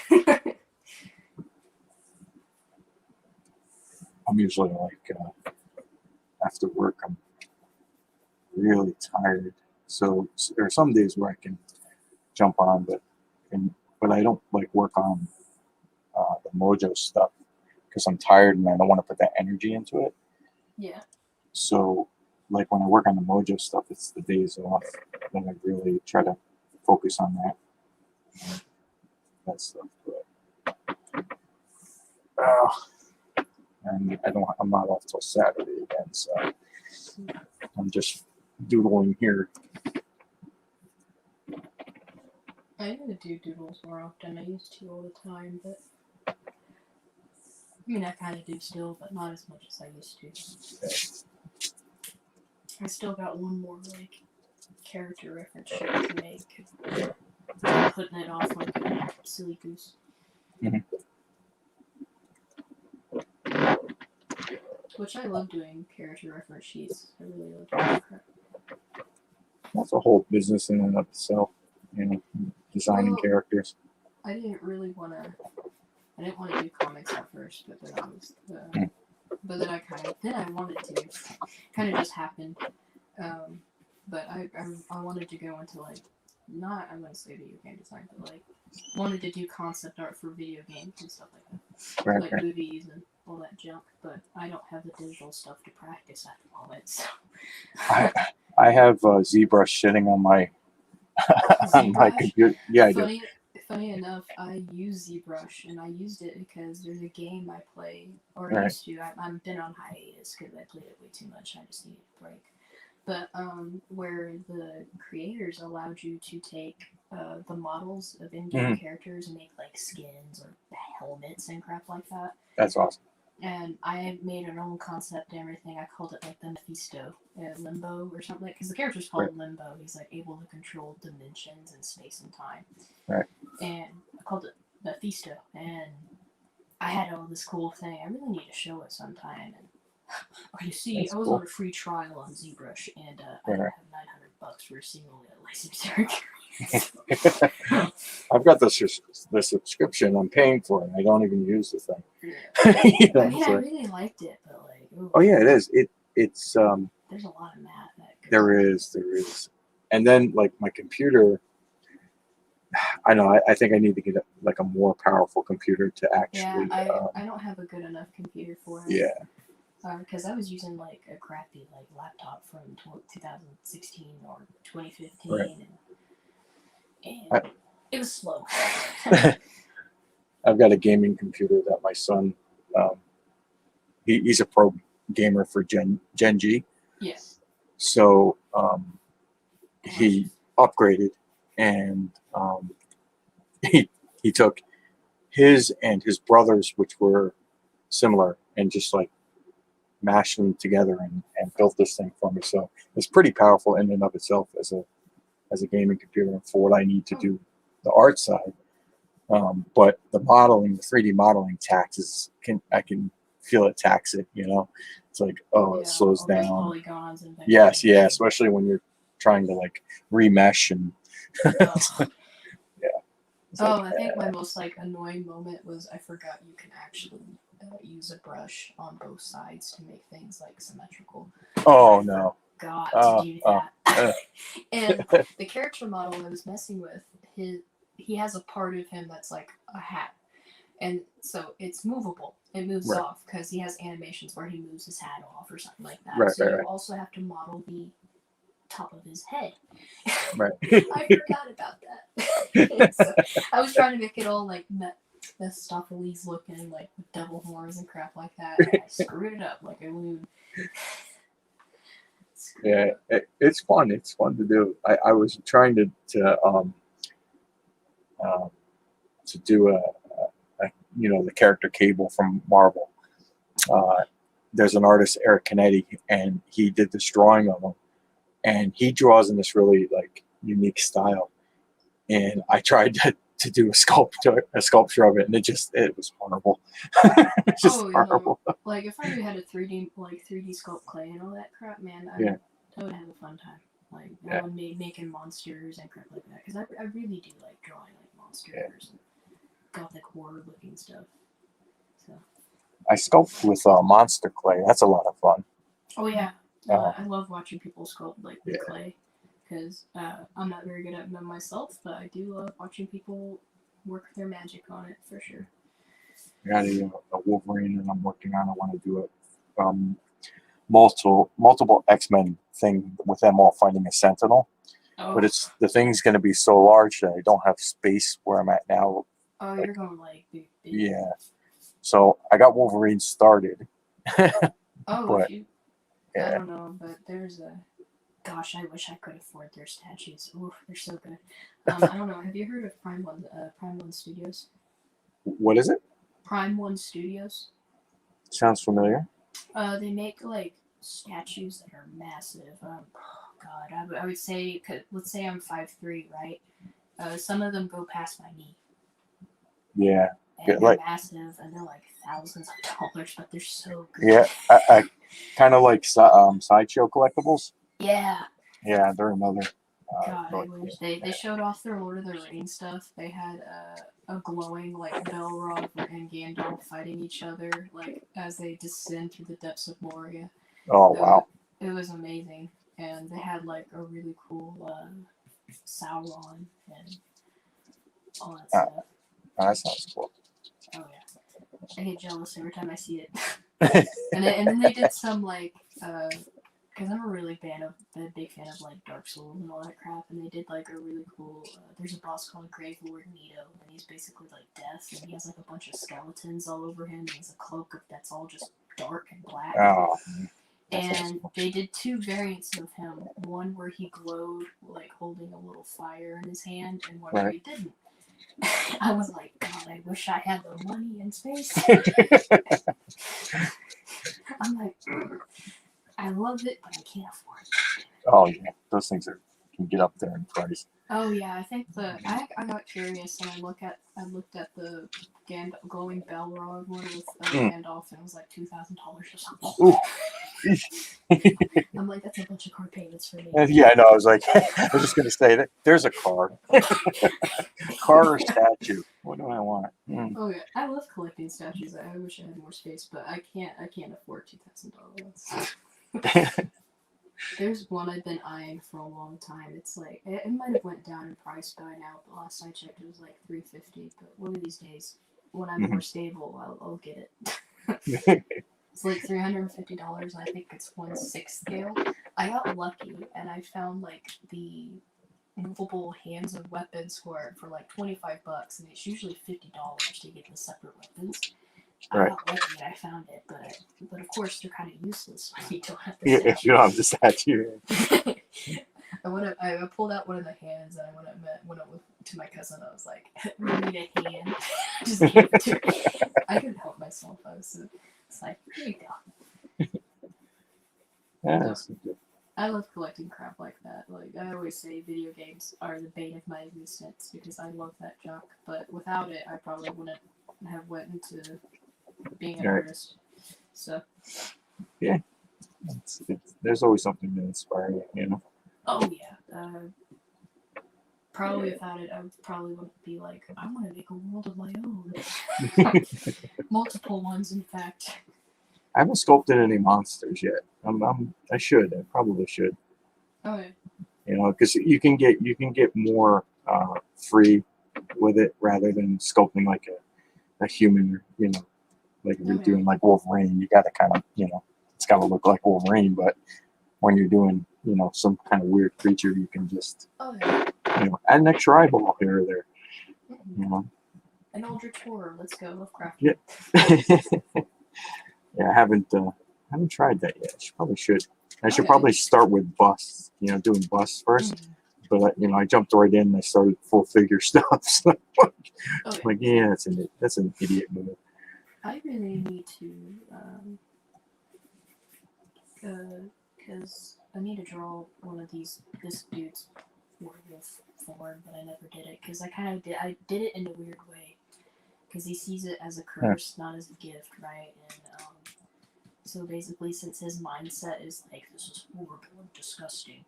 I'm usually after work, I'm really tired. So there are some days where I can jump on, but I don't work on the Mojo stuff because I'm tired and I don't want to put that energy into it. Yeah. So when I work on the Mojo stuff, it's the days off that I really try to focus on that stuff. But, and I'm not off till Saturday again, so I'm just doodling here. I need to do doodles more often. I used to all the time, but I kind of do still, but not as much as I used to. I still got one more character reference sheet to make. I'm putting it off like a silly goose. Mm-hmm. Which I love doing character reference sheets. I really love doing that. That's a whole business in and of itself, designing characters. I didn't want to do comics at first, but then I wanted to. Kind of just happened. But I wanted to go into not, I wouldn't say video game design, but wanted to do concept art for video games and stuff like that. Right. Movies and all that junk, but I don't have the digital stuff to practice at the moment, so. I have ZBrush sitting on my on my computer. Yeah, I do. Funny enough, I use ZBrush, and I used it because there's a game I play, or Right. used to. I've been on hiatus because I played it way too much. I just needed a break. but where the creators allowed you to take the models of in-game characters and make like skins or helmets and crap like that. That's awesome. And I made an own concept and everything. I called it like the Mephisto, Limbo or something, because the character's called Limbo. He's like able to control dimensions and space and time. Right. And I called it Mephisto, and I had all this cool thing. I really need to show it sometime. And you see, That's I was cool. on a free trial on ZBrush, and I don't have $900 for a single licensed character. I've got the subscription. I'm paying for it. I don't even use the thing. Yeah. I mean, I really liked it, but like. Ooh, oh yeah, it is. It's There's a lot of math that. There is, and then like my computer. I know. I think I need to get like a more powerful computer to actually. Yeah, I don't have a good enough computer for it. Yeah. Because I was using like a crappy like laptop from 2016 or 2015, and it was slow. I've got a gaming computer that my son, he's a pro gamer for Gen G. Yes. So he upgraded, and he took his and his brother's, which were similar, and just like mashed them together and built this thing for me. So it's pretty powerful in and of itself as a gaming computer for what I need to do the art side. But the modeling, the 3D modeling taxes, I can feel it tax it, you know? It's like, it slows down. Polygons and things yes, like yeah, especially when you're trying to like remesh and I think my most like annoying moment was I forgot you can actually use a brush on both sides to make things like symmetrical. Oh no. Got to do that. And the character model I was messing with, he has a part of him that's like a hat, and so it's movable. It moves off because he has animations where he moves his hat off or something like that. So you also have to model the top of his head. Right. I forgot about that. So I was trying to make it all like Mephistopheles looking, like with devil horns and crap like that, and I screwed it up like a loon. Yeah, it's fun. It's fun to do. I was trying to do a the character Cable from Marvel. There's an artist, Eric Canetti, and he did this drawing of him, and he draws in this really like unique style. And I tried to do a sculpture of it, and it was horrible. It's just horrible. Like if I had a 3D sculpt clay and all that crap, man, I would have a fun time. Like I would making monsters and crap like that, because I really do like drawing like monsters and gothic horror looking stuff. So I sculpt with monster clay. That's a lot of fun. Oh yeah, I love watching people sculpt like with clay, because I'm not very good at them myself, but I do love watching people work their magic on it for sure. I got a Wolverine, and I'm working on. I want to do a multiple X-Men thing with them all fighting a Sentinel. But the thing's going to be so large that I don't have space where I'm at now. Oh, you're going like big. Yeah. So I got Wolverine started. But, I don't know, but there's a. Gosh, I wish I could afford their statues. Ooh, they're so good. I don't know. Have you heard of Prime One Studios? What is it? Prime One Studios. Sounds familiar. They make like statues that are massive. God, I would say, let's say I'm 5'3", right? Some of them go past my knee. Yeah. And they're massive, and they're like thousands of dollars, but they're so good. Yeah, I kind of like Sideshow collectibles. Yeah. Yeah, they're another. God, I wish they showed off their Lord of the Rings stuff. They had a glowing like Balrog and Gandalf fighting each other like as they descend through the depths of Moria. Oh wow! It was amazing, and they had like a really cool Sauron and all that stuff. That sounds cool. Oh yeah, I get jealous every time I see it. and then they did some like because I'm a big fan of like Dark Souls and all that crap, and they did like a really cool. There's a boss called Grave Lord Nito, and he's basically like death, and he has like a bunch of skeletons all over him. And he has a cloak that's all just dark and black. Oh. And they did 2 variants of him. One where he glowed, like holding a little fire in his hand, and one where he didn't. I was like, God, I wish I had the money and space. I'm like, I love it, but I can't afford it. Oh yeah, those things can get up there in price. Oh yeah, I think I got curious and I looked at the glowing Balrog one with Gandalf and it was like $2,000 or something. I'm like, that's a bunch of car payments for me. Yeah, I know. I was like, I was just gonna say that there's a car, car or statue. What do I want? Oh yeah, I love collecting statues. I wish I had more space, but I can't afford $2,000. There's one I've been eyeing for a long time. It's like it might have went down in price by now, but last I checked it was like $350. But one of these days, when I'm more stable, I'll get it. It's like $350. I think it's 1/6 scale. I got lucky and I found like the movable hands of weapons for like $25, and it's usually $50 to get the separate weapons. I got lucky and I found it, but of course they're kind of useless when you don't have the statue. If you don't have the statue. I pulled out one of the hands and I went up to my cousin. I was like, "We need a hand." Just gave it to her. I couldn't help myself. It's like, here you go. Yeah, I love collecting crap like that. Like I always say, video games are the bane of my existence because I love that junk. But without it, I probably wouldn't have went into being an artist. So yeah, there's always something to inspire you, you know. Oh yeah. Probably without it, I probably wouldn't be like, I want to make a world of my own. Multiple ones, in fact. I haven't sculpted any monsters yet. I should. I probably should. Okay. You know, because you can get more free with it rather than sculpting like a human. You know, like if you're doing like Wolverine, you got to kind of, you know, it's got to look like Wolverine. But when you're doing, you know, some kind of weird creature, you can just, you know, add an extra eyeball here or there. You know. An Eldritch horror. Let's go. Lovecraft. Yeah. Yeah, I haven't tried that yet. I should. I should probably start with busts. You know, doing busts first. But you know, I jumped right in and I started full figure stuff. So like, yeah, that's an idiot move. I really need to, because I need to draw one of this dude's werewolf form, but I never did it because I did it in a weird way. Because he sees it as a curse, not as a gift, right? And so basically, since his mindset is like, this is horrible and disgusting,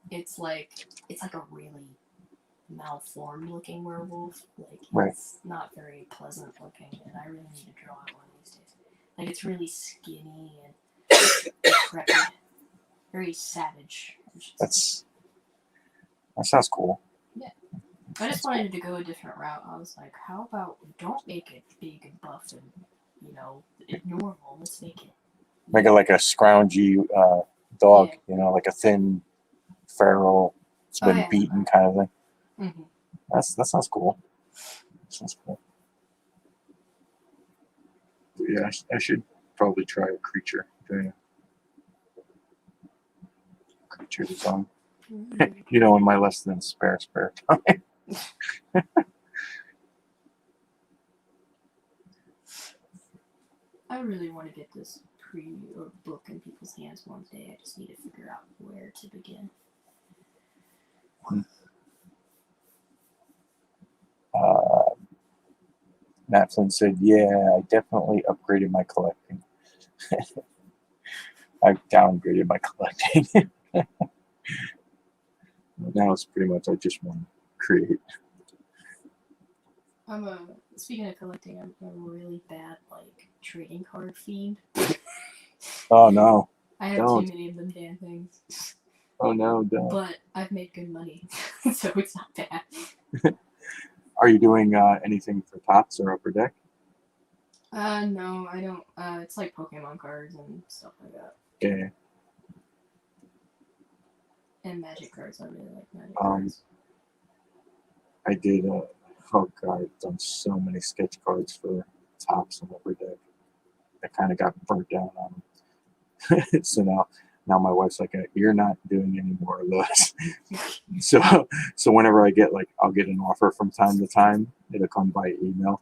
it's like a really malformed looking werewolf. Like it's not very pleasant looking, and I really need to draw it one of these days. Like it's really skinny and decrepit, very savage. That sounds cool. Yeah. I just wanted to go a different route. I was like, how about we don't make it big and buff and, you know, normal. Let's make it like a scroungy dog, you know, like a thin, feral, it's been beaten kind of thing. Mm-hmm. That sounds cool. That sounds cool. But yeah, I should probably try a creature. Creature design. You know, in my less than spare time. I really want to get this book in people's hands one day. I just need to figure out where to begin. Matt Flynn said, yeah, I definitely upgraded my collecting. I've downgraded my collecting. Now it's pretty much I just want to create. Speaking of collecting, I'm a really bad trading card fiend. Oh no! I have too many of them damn things. Oh no! Don't. But I've made good money, so it's not bad. Are you doing anything for Tots or Upper Deck? No, I don't. It's like Pokemon cards and stuff like that. Yeah. And Magic cards. I really like Magic cards. I did. Oh god, I've done so many sketch cards for Tops and Upper Deck. that kind of got burnt down on them. So now my wife's like, you're not doing any more of those. So whenever I get I'll get an offer from time to time. It'll come by email,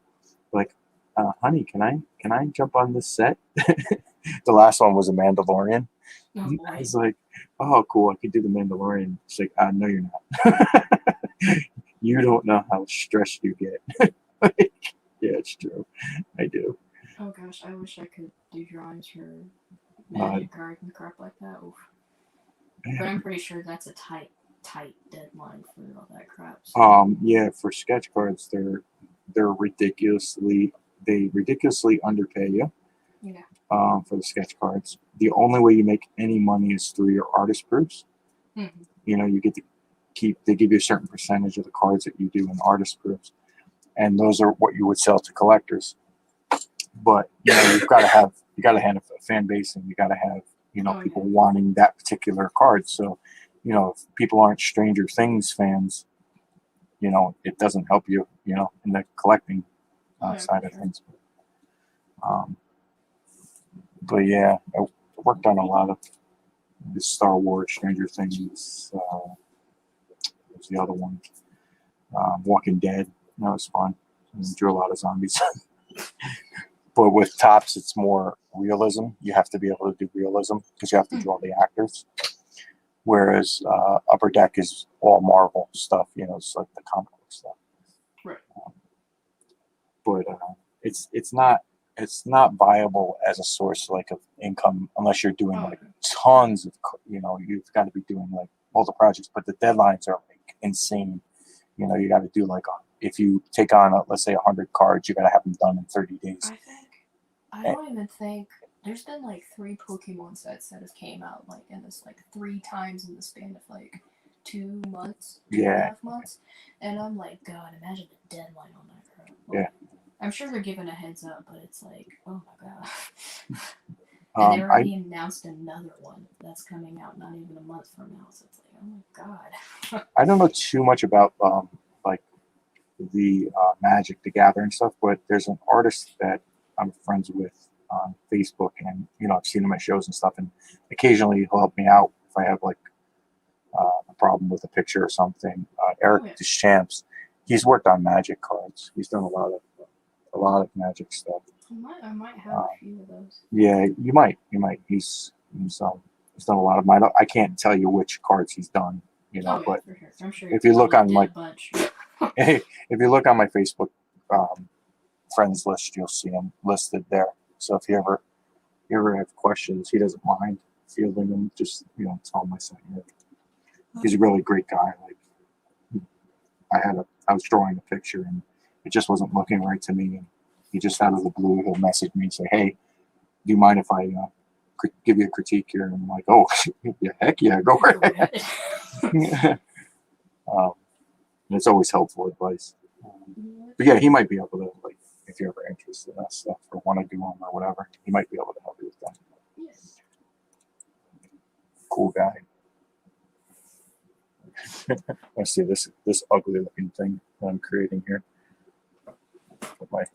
like, honey, can I jump on this set? The last one was a Mandalorian. Oh I boy. was like, oh, cool, I could do the Mandalorian. She's like, no, you're not. You don't know how stressed you get. Yeah, it's true. I do. Oh gosh, I wish I could do drawings for magic art and crap like that. Oof. But I'm pretty sure that's a tight deadline for all that crap. So. Yeah, for sketch cards, they're ridiculously underpay you. Yeah. For the sketch cards. The only way you make any money is through your artist proofs. Mm-hmm. You get to they give you a certain percentage of the cards that you do in artist proofs. And those are what you would sell to collectors. But you've got to have a fan base, and you got to have people wanting that particular card. So if people aren't Stranger Things fans, it doesn't help you in the collecting side of things. But yeah, I worked on a lot of the Star Wars, Stranger Things. What was the other one? Walking Dead. That was fun. I drew a lot of zombies. But with Tops, it's more realism. You have to be able to do realism because you have to draw the actors. Whereas Upper Deck is all Marvel stuff. It's like the comic book stuff. Right. But it's not viable as a source of income unless you're doing tons of you've got to be doing multiple projects. But the deadlines are insane. You got to do if you take on let's say 100 cards, you got to have them done in 30 days. I don't even think there's been 3 Pokemon sets that have came out in this 3 times in the span of 2 months, 2.5 months, and I'm like, God, imagine the deadline on that crap. Yeah. I'm sure they're giving a heads up, but it's oh my God. And they already announced another one that's coming out not even a month from now, so it's oh my God. I don't know too much about the Magic the Gathering stuff, but there's an artist that I'm friends with on Facebook, and I've seen him at shows and stuff, and occasionally he'll help me out if I have a problem with a picture or something. Eric Deschamps, he's worked on Magic cards. He's done a lot of Magic stuff. I might have a few of those. Yeah, you might. He's done a lot of mine. I can't tell you which cards he's done, but for sure. I'm sure if you look on if you look on my Facebook friends list, you'll see him listed there. So if you ever have questions, he doesn't mind fielding them. Just tell him I sent you. He's a really great guy. I was drawing a picture and it just wasn't looking right to me, and he just out of the blue he'll message me and say, "Hey, do you mind if I give you a critique here?" And I'm like, "Oh, yeah, heck yeah, go ahead." And it's always helpful advice. But yeah, he might be able to if you're ever interested in that stuff or want to do them or whatever, he might be able to help you with that. Yes. Cool guy. Let's see this ugly looking thing that I'm creating here with my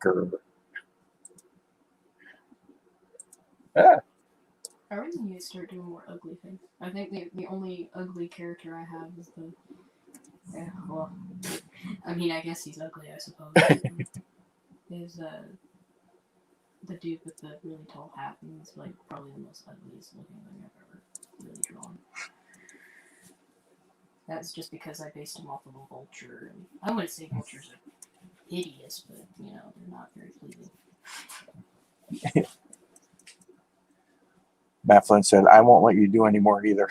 Gerber. Ah. I really need to start doing more ugly things. I think the only ugly character I have is the. Yeah, well, I mean, I guess he's ugly, I suppose. Is the dude with the really tall hat, and he's probably the most ugliest looking thing I've ever really drawn. That's just because I based him off of a vulture, and I wouldn't say vultures are hideous, but they're not very pleasing. Matt Flynn said, "I won't let you do any more either."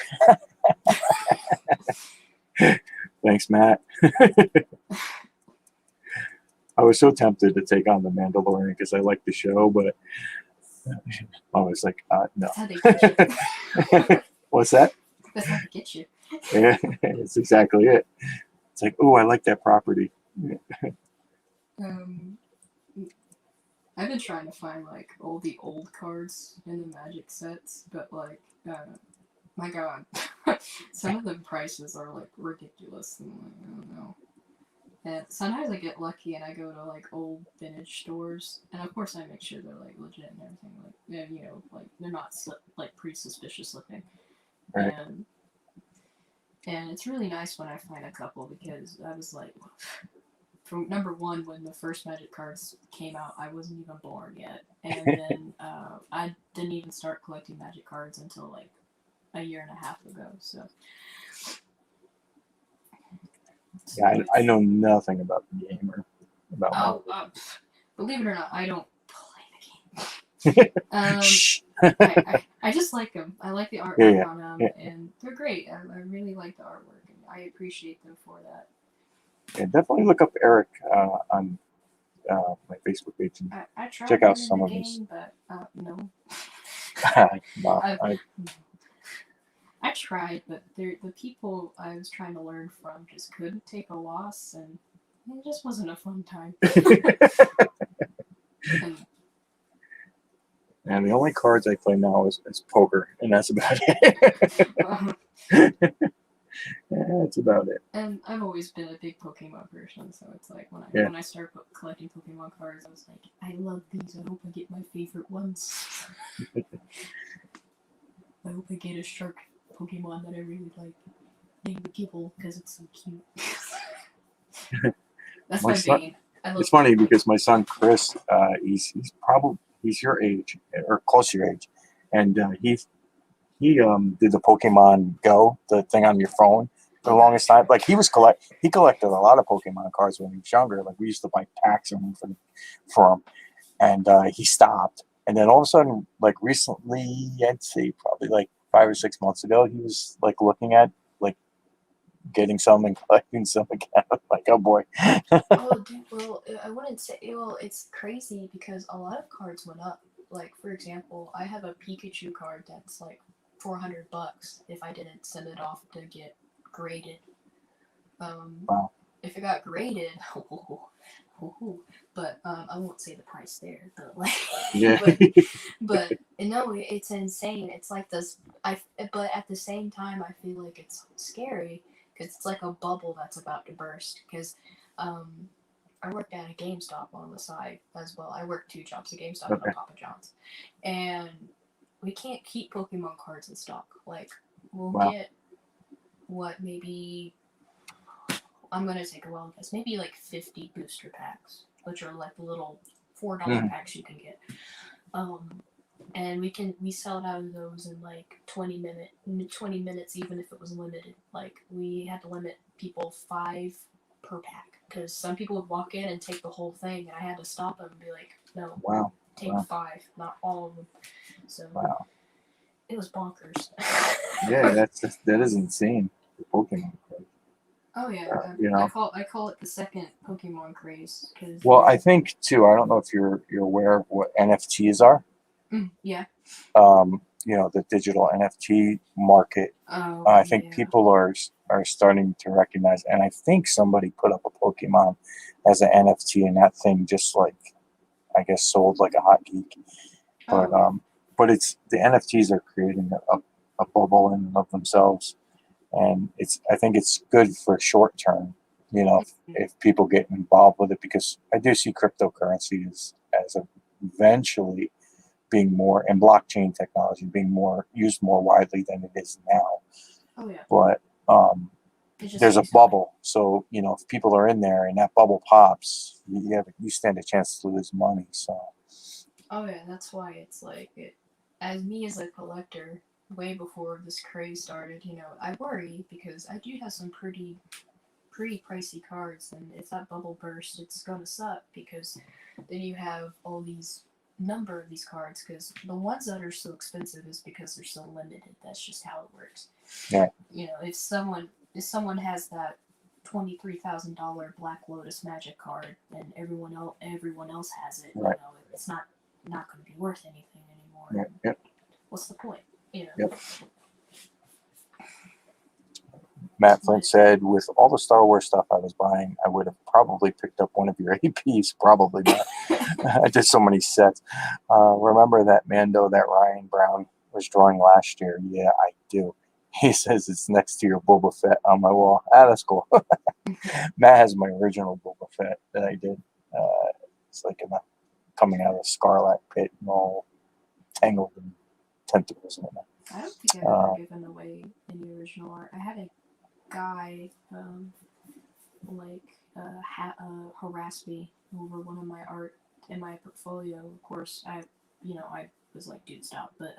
Thanks, Matt. I was so tempted to take on the Mandalorian because I like the show, but I was like, no. That's how they get you. What's that? That's how they get you. Yeah, that's exactly it. It's like, oh, I like that property. I've been trying to find all the old cards in the Magic sets, but my God, some of the prices are ridiculous. And, I don't know. And sometimes I get lucky and I go to like old vintage stores, and of course I make sure they're like legit and everything. Like, yeah, you know, like they're not like pretty suspicious looking. Right. And it's really nice when I find a couple because I was like, from number one, when the first Magic cards came out, I wasn't even born yet, and then I didn't even start collecting Magic cards until like a year and a half ago. So Yeah, I know nothing about the game or about oh, Marvel. believe it or not, I don't play the game. Shh. I just like them. I like the artwork Yeah, on them, yeah. and they're great. I really like the artwork, and I appreciate them for that. Yeah, definitely look up Eric on my Facebook page and I tried check out learning some the of his. game, but no. No, I tried, but the people I was trying to learn from just couldn't take a loss, and it just wasn't a fun time. and the only cards I play now is poker, and that's about it. That's about it. And I've always been a big Pokemon person, so it's like when I started collecting Pokemon cards, I was like, I love these. I hope I get my favorite ones. I hope I get a shark Pokemon that I really like. Named Gibble because it's so cute. That's my bane. It's funny because my son Chris, he's your age or close to your age, and he did the Pokemon Go, the thing on your phone, for the longest time. Like he collected a lot of Pokemon cards when he was younger. Like we used to buy packs of them for him, and he stopped. And then all of a sudden, like recently, I'd say probably like 5 or 6 months ago, he was like looking at like getting some and collecting some again. Like, oh boy. Oh, dude. Well, I wouldn't say. Well, it's crazy because a lot of cards went up. Like, for example, I have a Pikachu card that's like $400 if I didn't send it off to get graded. Wow. If it got graded, but I won't say the price there. But like, Yeah. but no, it's insane. It's like this. But at the same time, I feel like it's scary because it's like a bubble that's about to burst. Because I worked at a GameStop on the side as well. I worked 2 jobs at GameStop and Papa John's, and we can't keep Pokemon cards in stock. Like we'll get what maybe. I'm gonna take a wild guess. Maybe like 50 booster packs, which are like the little $4 packs you can get. And we sell out of those in like 20 minutes, even if it was limited. Like we had to limit people 5 per pack because some people would walk in and take the whole thing, and I had to stop them and be like, no, take 5, not all of them. So it was bonkers. Yeah, that is insane. The Pokemon card. Oh yeah, I call it the second Pokemon craze. Well, I think too. I don't know if you're aware of what NFTs are. Yeah. The digital NFT market. Oh, I think people are starting to recognize, and I think somebody put up a Pokemon as an NFT, and that thing just like I guess sold like a hot geek. But it's the NFTs are creating a bubble in and of themselves. And I think it's good for short term, if people get involved with it, because I do see cryptocurrency as eventually being more, and blockchain technology being used more widely than it is now. Oh yeah. But there's a bubble, so if people are in there and that bubble pops, you stand a chance to lose money. So. Oh yeah, that's why it's like as me as a collector. Way before this craze started, I worry because I do have some pretty pricey cards, and if that bubble bursts, it's gonna suck because then you have all these number of these cards. Because the ones that are so expensive is because they're so limited. That's just how it works. Yeah. If someone has that $23,000 Black Lotus Magic card, and everyone else has it, right. It's not going to be worth anything anymore. Right. Yep. What's the point? Yep. Matt Flint said, with all the Star Wars stuff I was buying, I would have probably picked up one of your APs. Probably not. I did so many sets. Remember that Mando that Ryan Brown was drawing last year? Yeah, I do. He says it's next to your Boba Fett on my wall. Ah, that's cool. Matt has my original Boba Fett that I did. It's like coming out of a Scarlet pit and all tangled in tentacles and whatnot. I don't think I've ever given away any original art. I had a guy harass me over one of my art in my portfolio. Of course, I was like, dude, stop. But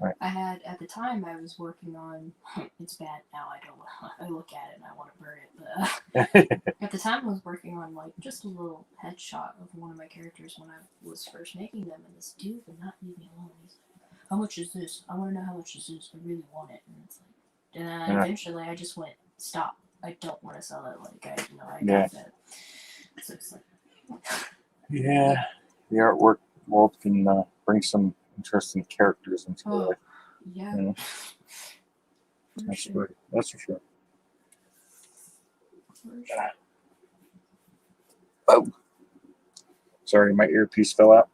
Right. I had at the time I was working on. It's bad now. I look at it and I want to burn it. But at the time I was working on like just a little headshot of one of my characters when I was first making them, and this dude would not leave me alone. He's like, "How much is this? I want to know how much is this. I really want it." And it's like, and eventually I just went, "Stop. I don't want to sell it. Like I got that." So it's like, yeah, the artwork world can bring some interesting characters into your life. Yeah. You know? That's sure. That's for sure. Oh, sorry, my earpiece fell out.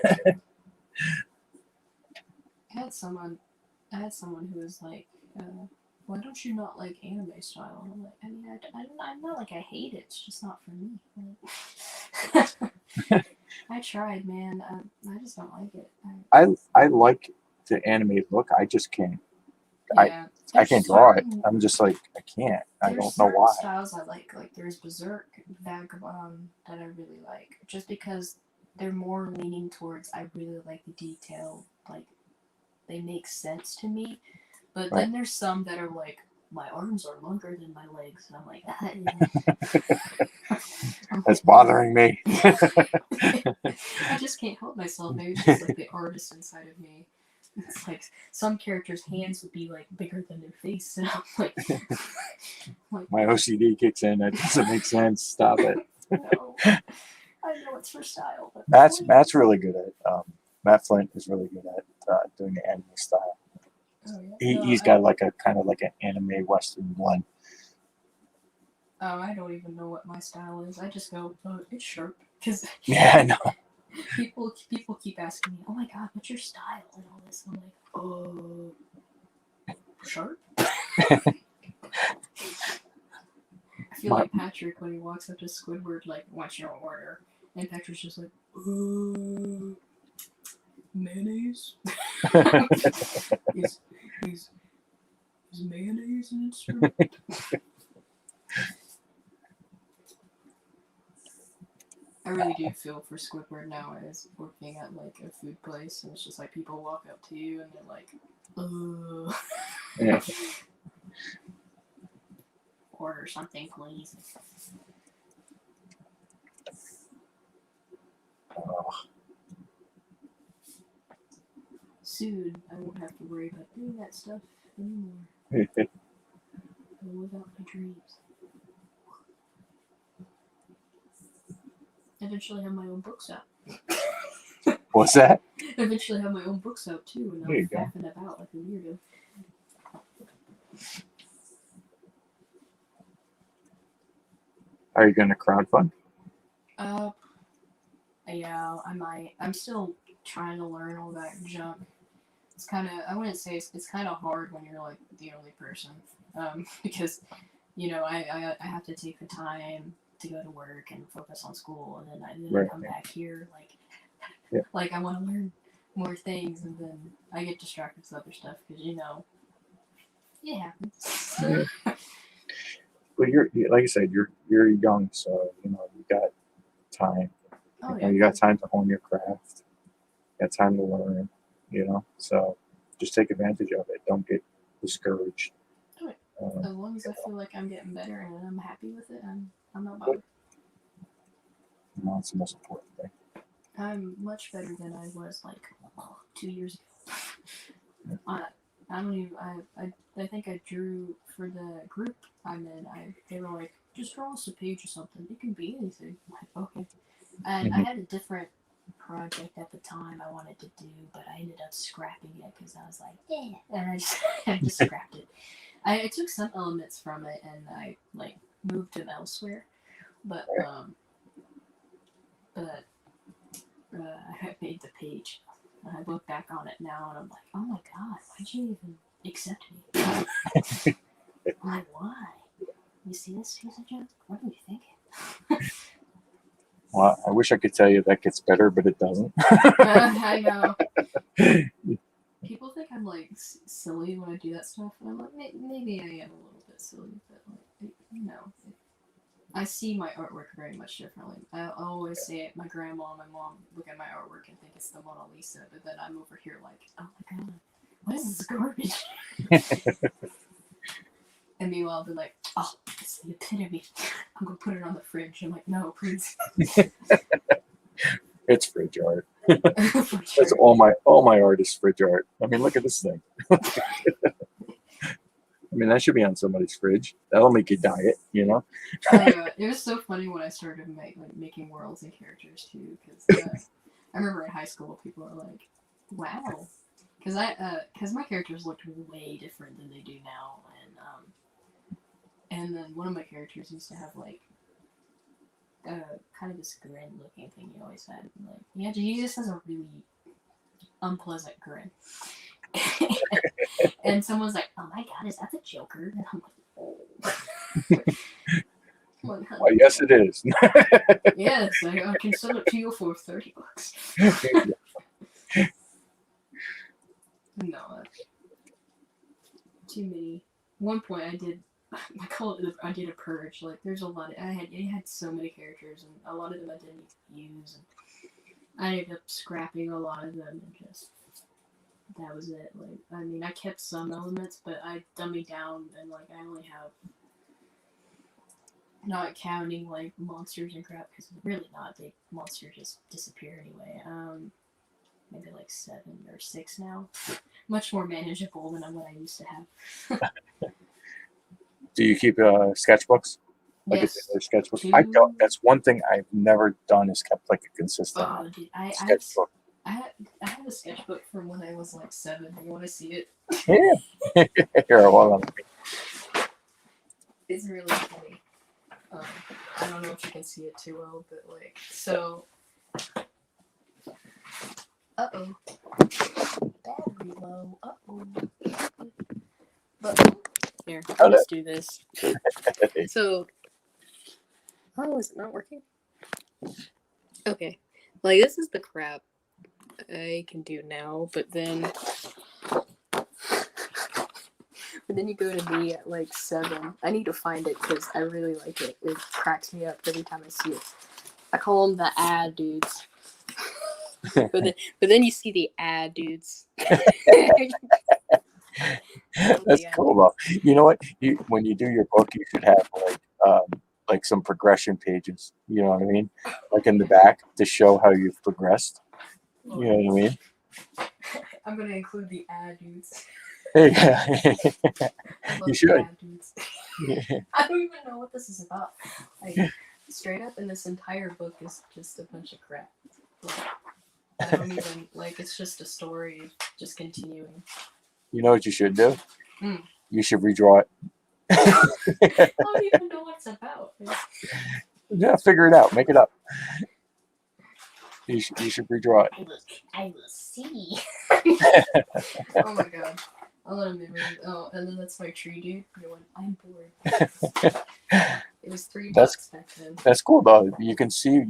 I had someone who was like, "Why don't you not like anime style?" And I'm like, I mean, I'm not like I hate it. It's just not for me. Like, I tried, man. I just don't like it. I like the anime look. I just can't. Yeah, I can't draw it. I'm just like I can't. I don't know why. There's styles I like. Like there's Berserk, Vagabond that I really like, just because they're more leaning towards. I really like the detail. Like they make sense to me. But then there's some that are like, my arms are longer than my legs, and I'm like, that's bothering me. I just can't help myself. Maybe it's just like the artist inside of me. It's like some characters' hands would be like bigger than their face, and I'm like, my OCD kicks in. That doesn't make sense. Stop it. No, I know it's for style, but Matt's really good at. Matt Flint is really good at doing the anime style. Oh, yeah. He's got like a kind of like an anime western blend. Oh, I don't even know what my style is. I just go, oh, it's sharp. Because yeah, I know. People keep asking me, oh my god, what's your style and all this. And I'm like, sharp? I feel like Patrick when he walks up to Squidward, like, what's your order? And Patrick's just like, mayonnaise? is mayonnaise an instrument? I really do feel for Squidward now as working at like a food place, and it's just like people walk up to you and they're like, Yeah. Order something, please. Soon, I won't have to worry about doing that stuff anymore. I'll live out my dreams. Eventually have my own books out. What's that? Eventually have my own books out too, and I'm faffing about like a weirdo. Are you going to crowdfund? Yeah, I might. I'm still trying to learn all that junk. It's kind of, I wouldn't say it's kind of hard when you're like the only person, because I have to take the time to go to work and focus on school, and then I come back here like I want to learn more things, and then I get distracted with other stuff because it happens. Yeah. But you're like I said, you're young, so you got time. Oh, You got time to hone your craft. You got time to learn. So just take advantage of it. Don't get discouraged. As long as I feel like I'm getting better and I'm happy with it, I'm not bothered. That's the most important thing. I'm much better than I was like 2 years ago. I don't even. I think I drew for the group I'm in. They were like, just draw us a page or something. It can be anything. I'm like, okay. And I had a different project at the time I wanted to do, but I ended up scrapping it because I was like, and I just scrapped it. I took some elements from it and I like moved them elsewhere, but I made the page. And I look back on it now and I'm like, oh my god, why'd you even accept me. I'm like, why? You see this piece of junk? What are you thinking? Well, I wish I could tell you that gets better, but it doesn't. I know. People think I'm like silly when I do that stuff, and I'm like, maybe I am a little bit silly, but like, I see my artwork very much differently. I always say it. My grandma and my mom look at my artwork and think it's the Mona Lisa, but then I'm over here like, oh my god, what is this garbage? And meanwhile, I'll be like, oh, it's the epitome. I'm gonna put it on the fridge. I'm like, no, please. It's fridge art. For sure. That's all my art is fridge art. I mean, look at this thing. I mean, that should be on somebody's fridge. That'll make you diet, you know. It was so funny when I started making worlds and characters too, because I remember in high school people were like, "Wow," because my characters looked way different than they do now, and then one of my characters used to have like kind of this grin looking thing he always had. Like, yeah, he just has a really unpleasant grin. And someone's like, "Oh my god, is that the Joker?" And I'm like, "Oh." Well, yes, it is. Yes, I can sell it to you for $30. No, too many. One point I did a purge. Like there's a lot. It had so many characters, and a lot of them I didn't use. And I ended up scrapping a lot of them, and just that was it. Like I mean, I kept some elements, but I dummied down, and like I only have, not counting like monsters and crap, because really not. Monsters just disappear anyway. Maybe like 7 or 6 now. Much more manageable than what I used to have. Do you keep sketchbooks? Like Yes. a sketchbook? I don't. That's one thing I've never done is kept like a consistent sketchbook. I have a sketchbook from when I was like 7. You want to see it? Yeah. Here, hold on. It's really funny. I don't know if you can see it too well, but like, so. Uh-oh. Battery low. Uh-oh. But, here, let's do this. So, oh, is it not working? Okay. Like, this is the crap I can do now, but then you go to me at like 7. I need to find it because I really like it. It cracks me up every time I see it. I call them the ad dudes. but then you see the ad dudes. That's cool though. You know what? When you do your book, you should have like some progression pages. You know what I mean? Like in the back to show how you've progressed. You know what I mean? I'm gonna include the ad dudes. Yeah. You should. Ad dudes. I don't even know what this is about. Like straight up, and this entire book is just a bunch of crap. Like, I don't even like. It's just a story, just continuing. You know what you should do? You should redraw it. I don't even know what it's about. Yeah, figure it out. Make it up. You should redraw it. I will see. Oh my god. I'll let him in. Oh, and then that's my tree dude. I'm bored. It was $3 back then. That's cool though. You can see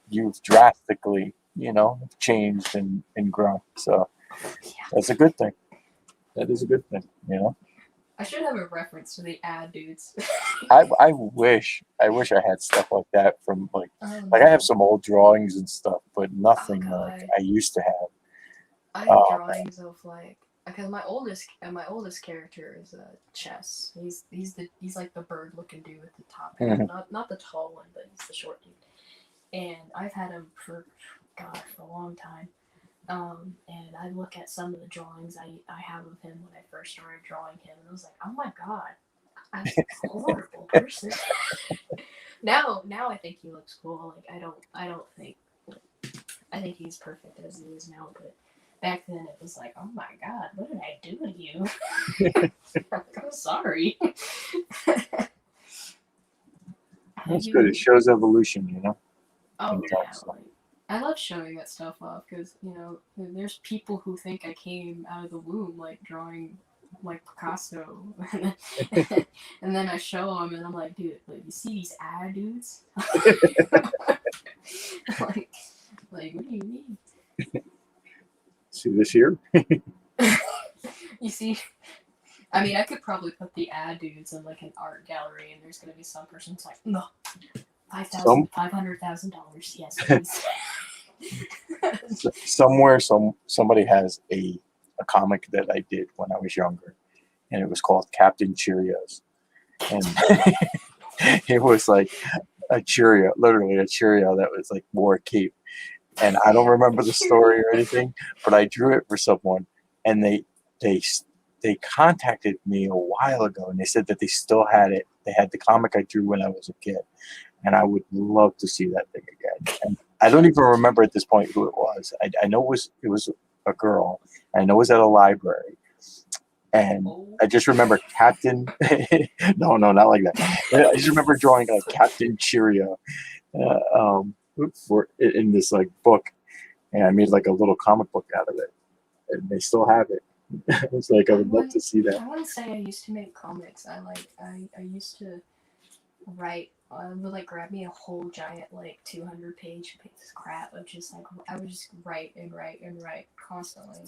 you've drastically, changed and grown. So that's a good thing. That is a good thing, I should have a reference to the ad dudes. I wish I had stuff like that from I have some old drawings and stuff, but nothing like I used to have. I have drawings of because my oldest character is Chess. He's like the bird looking dude with the top hat. Mm-hmm. Not the tall one, but he's the short dude. And I've had him for a long time. And I look at some of the drawings I have of him when I first started drawing him, and I was like, oh my god, I'm a horrible person. Now I think he looks cool. Like I think he's perfect as he is now, but back then it was like, oh my god, what did I do to you? I'm sorry. That's good. It shows evolution, Oh yeah. I love showing that stuff off because, there's people who think I came out of the womb, drawing like Picasso. And then I show him, and I'm like, dude, like, you see these ad dudes? like, like, what do you mean? See this here? You see, I mean, I could probably put the ad dudes in like an art gallery, and there's gonna be some person who's like, no, $500,000, yes, please. Somewhere, somebody has a comic that I did when I was younger, and it was called Captain Cheerios, and it was like a Cheerio, literally a Cheerio that was like wore a cape. And I don't remember the story or anything, but I drew it for someone, and they they contacted me a while ago, and they said that they still had it. They had the comic I drew when I was a kid, and I would love to see that thing again. And I don't even remember at this point who it was. I know it was a girl. I know it was at a library, and I just remember Captain. No, no, not like that. I just remember drawing like Captain Cheerio for in this like book, and I made like a little comic book out of it, and they still have it. It's like I would love to see that. I wouldn't say I used to make comics. I used to write. I would like grab me a whole giant like 200-page piece of crap of just like I would just write and write and write constantly,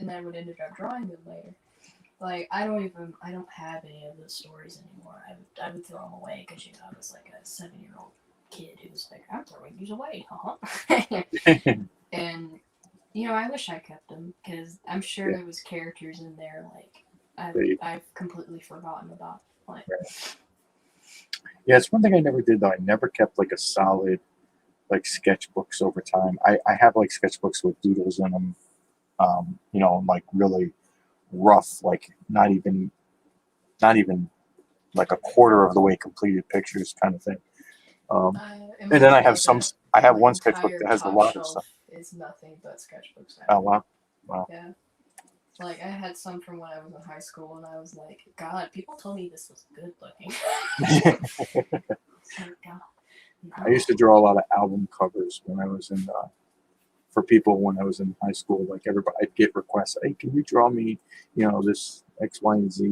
and I would end up drawing them later. Like I don't have any of those stories anymore. I would throw them away because I was like a 7-year-old kid who was like, I'm throwing these away, and I wish I kept them because I'm sure Yeah. there was characters in there like I've completely forgotten about. Like, Yeah, it's one thing I never did though. I never kept like a solid like sketchbooks over time. I have like sketchbooks with doodles in them, like really rough, like not even like a quarter of the way completed pictures kind of thing. Um, in and my then I have closet, I have my one sketchbook entire that has a top lot of shelf stuff. is nothing but sketchbooks Oh now. wow, wow. Yeah. Like I had some from when I was in high school, and I was like, God, people told me this was good looking. Like, God, I no. used to draw a lot of album covers when I was in for people when I was in high school. Like everybody, I'd get requests. Hey, can you draw me, this X, Y, and Z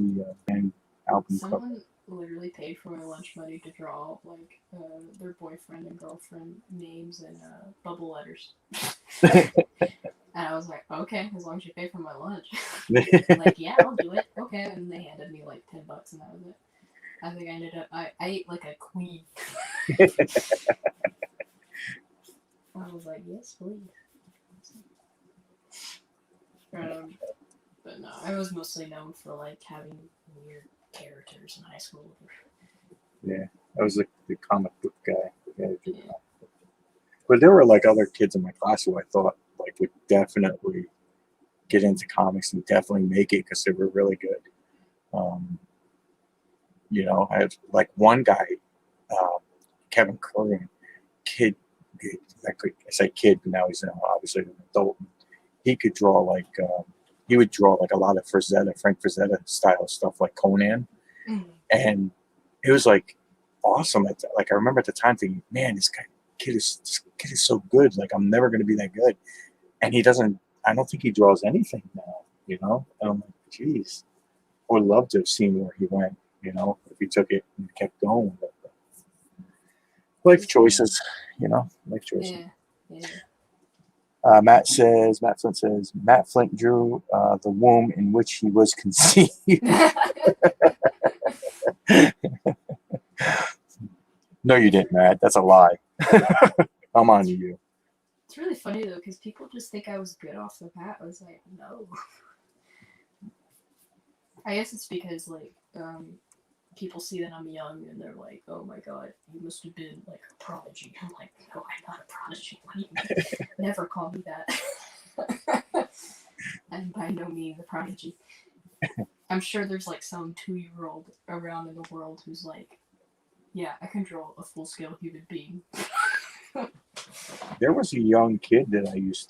and album cover? Someone literally paid for my lunch money to draw like their boyfriend and girlfriend names and bubble letters. And I was like, okay, as long as you pay for my lunch. Like, yeah, I'll do it. Okay, and they handed me like $10, and that was it. I think I ended up I ate like a queen. I was like, yes, please. But no, I was mostly known for like having weird characters in high school. Yeah, I was the comic book guy. Yeah. But there were like other kids in my class who I thought like would definitely get into comics and definitely make it because they were really good. Um, I had like one guy, um, Kevin Curran, kid, I say kid, but now he's obviously an adult. He could draw like he would draw like a lot of Frank Frazetta style stuff like Conan, and it was like awesome. Like I remember at the time thinking, man, this kid is so good. Like I'm never going to be that good, and he doesn't. I don't think he draws anything now. And I'm like, geez, I would love to have seen where he went. If he took it and kept going. But life choices, life choices. Yeah. Matt Flint says, Matt Flint drew the womb in which he was conceived. No, you didn't, Matt. That's a lie. I'm on to you. It's really funny though, because people just think I was good off the bat. I was like, no. I guess it's because like people see that I'm young and they're like, oh my god, you must have been like a prodigy. I'm like, no, I'm not a prodigy. What do you mean? Never call me that. I'm by no means a prodigy. I'm sure there's like some 2-year-old around in the world who's like, yeah, I can draw a full-scale human being. There was a young kid that I used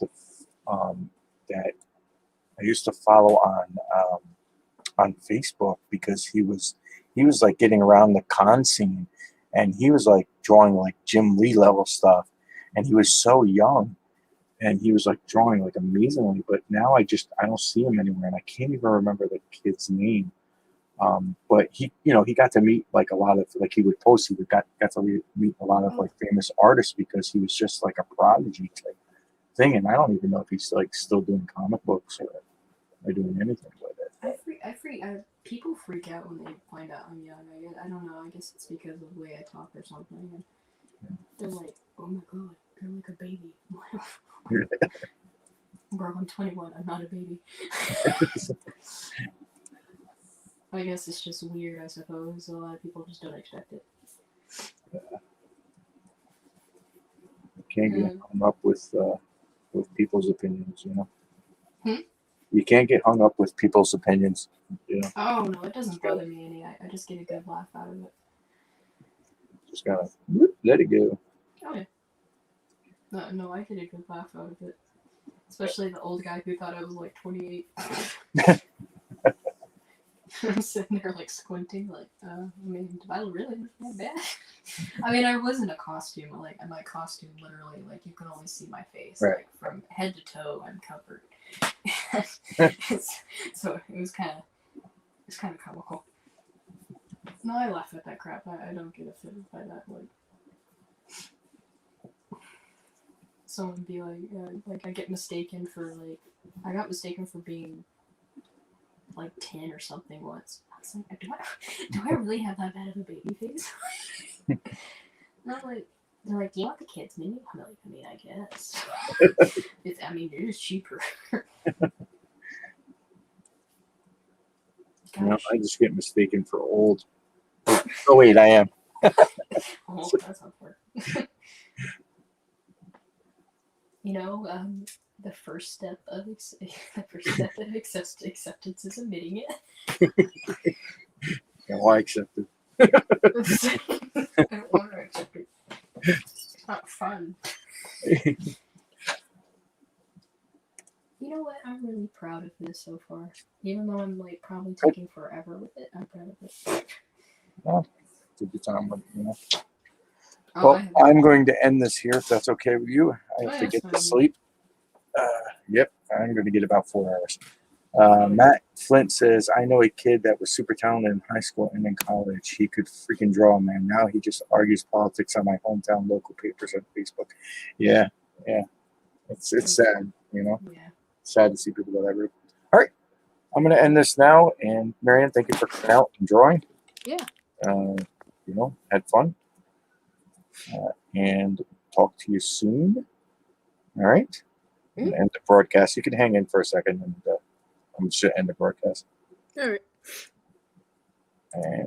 to follow on Facebook because he was like getting around the con scene, and he was like drawing like Jim Lee level stuff, and he was so young, and he was like drawing like amazingly. But now I don't see him anywhere, and I can't even remember the kid's name. But he, he got to meet like a lot of, like he would post, got to meet a lot of like famous artists because he was just like a prodigy type thing. And I don't even know if he's like still doing comic books or doing anything with it. People freak out when they find out I'm young. I don't know. I guess it's because of the way I talk or something. And they're like, "Oh my god, you're like a baby." Bro, I'm 21. I'm not a baby. I guess it's just weird. I suppose a lot of people just don't expect it. Can't get hung up with people's opinions, Hmm? You can't get hung up with people's opinions, Oh no, it doesn't bother me any. I just get a good laugh out of it. Just gotta let it go. Oh yeah. No, I get a good laugh out of it. Especially the old guy who thought I was like 28. I'm sitting there like squinting, like, I mean, do I really look that bad? I mean, I was in a costume, like, my costume literally, like, you can only see my face, right. Like, from head to toe, I'm covered. So it was kind of comical. No, I laugh at that crap. I don't get offended by that. Like, someone be like I get mistaken for I got mistaken for being like 10 or something once. I was like, do I really have that bad of a baby face? Not like they're like, do you want the kids menu? I'm like, I mean, I guess. It is cheaper. I just get mistaken for old. Oh wait, I am. Oh, that's not fair. The first step of acceptance is admitting it. I accept it. I don't want to accept it. It's not fun. You know what? I'm really proud of this so far. Even though I'm like probably taking forever with it, I'm proud of it. Well, take your time with it, Well, I'm going to end this here if that's okay with you. I have to get to sleep. Yep, I'm going to get about 4 hours. Matt Flint says, I know a kid that was super talented in high school and in college. He could freaking draw, man. Now he just argues politics on my hometown local papers on Facebook. Yeah. It's sad, Yeah. Sad to see people go that route. All right. I'm going to end this now. And Marianne, thank you for coming out and drawing. Yeah. Had fun. And talk to you soon. All right. Mm-hmm. End the broadcast. You can hang in for a second and I'm just going to end the broadcast. All right. And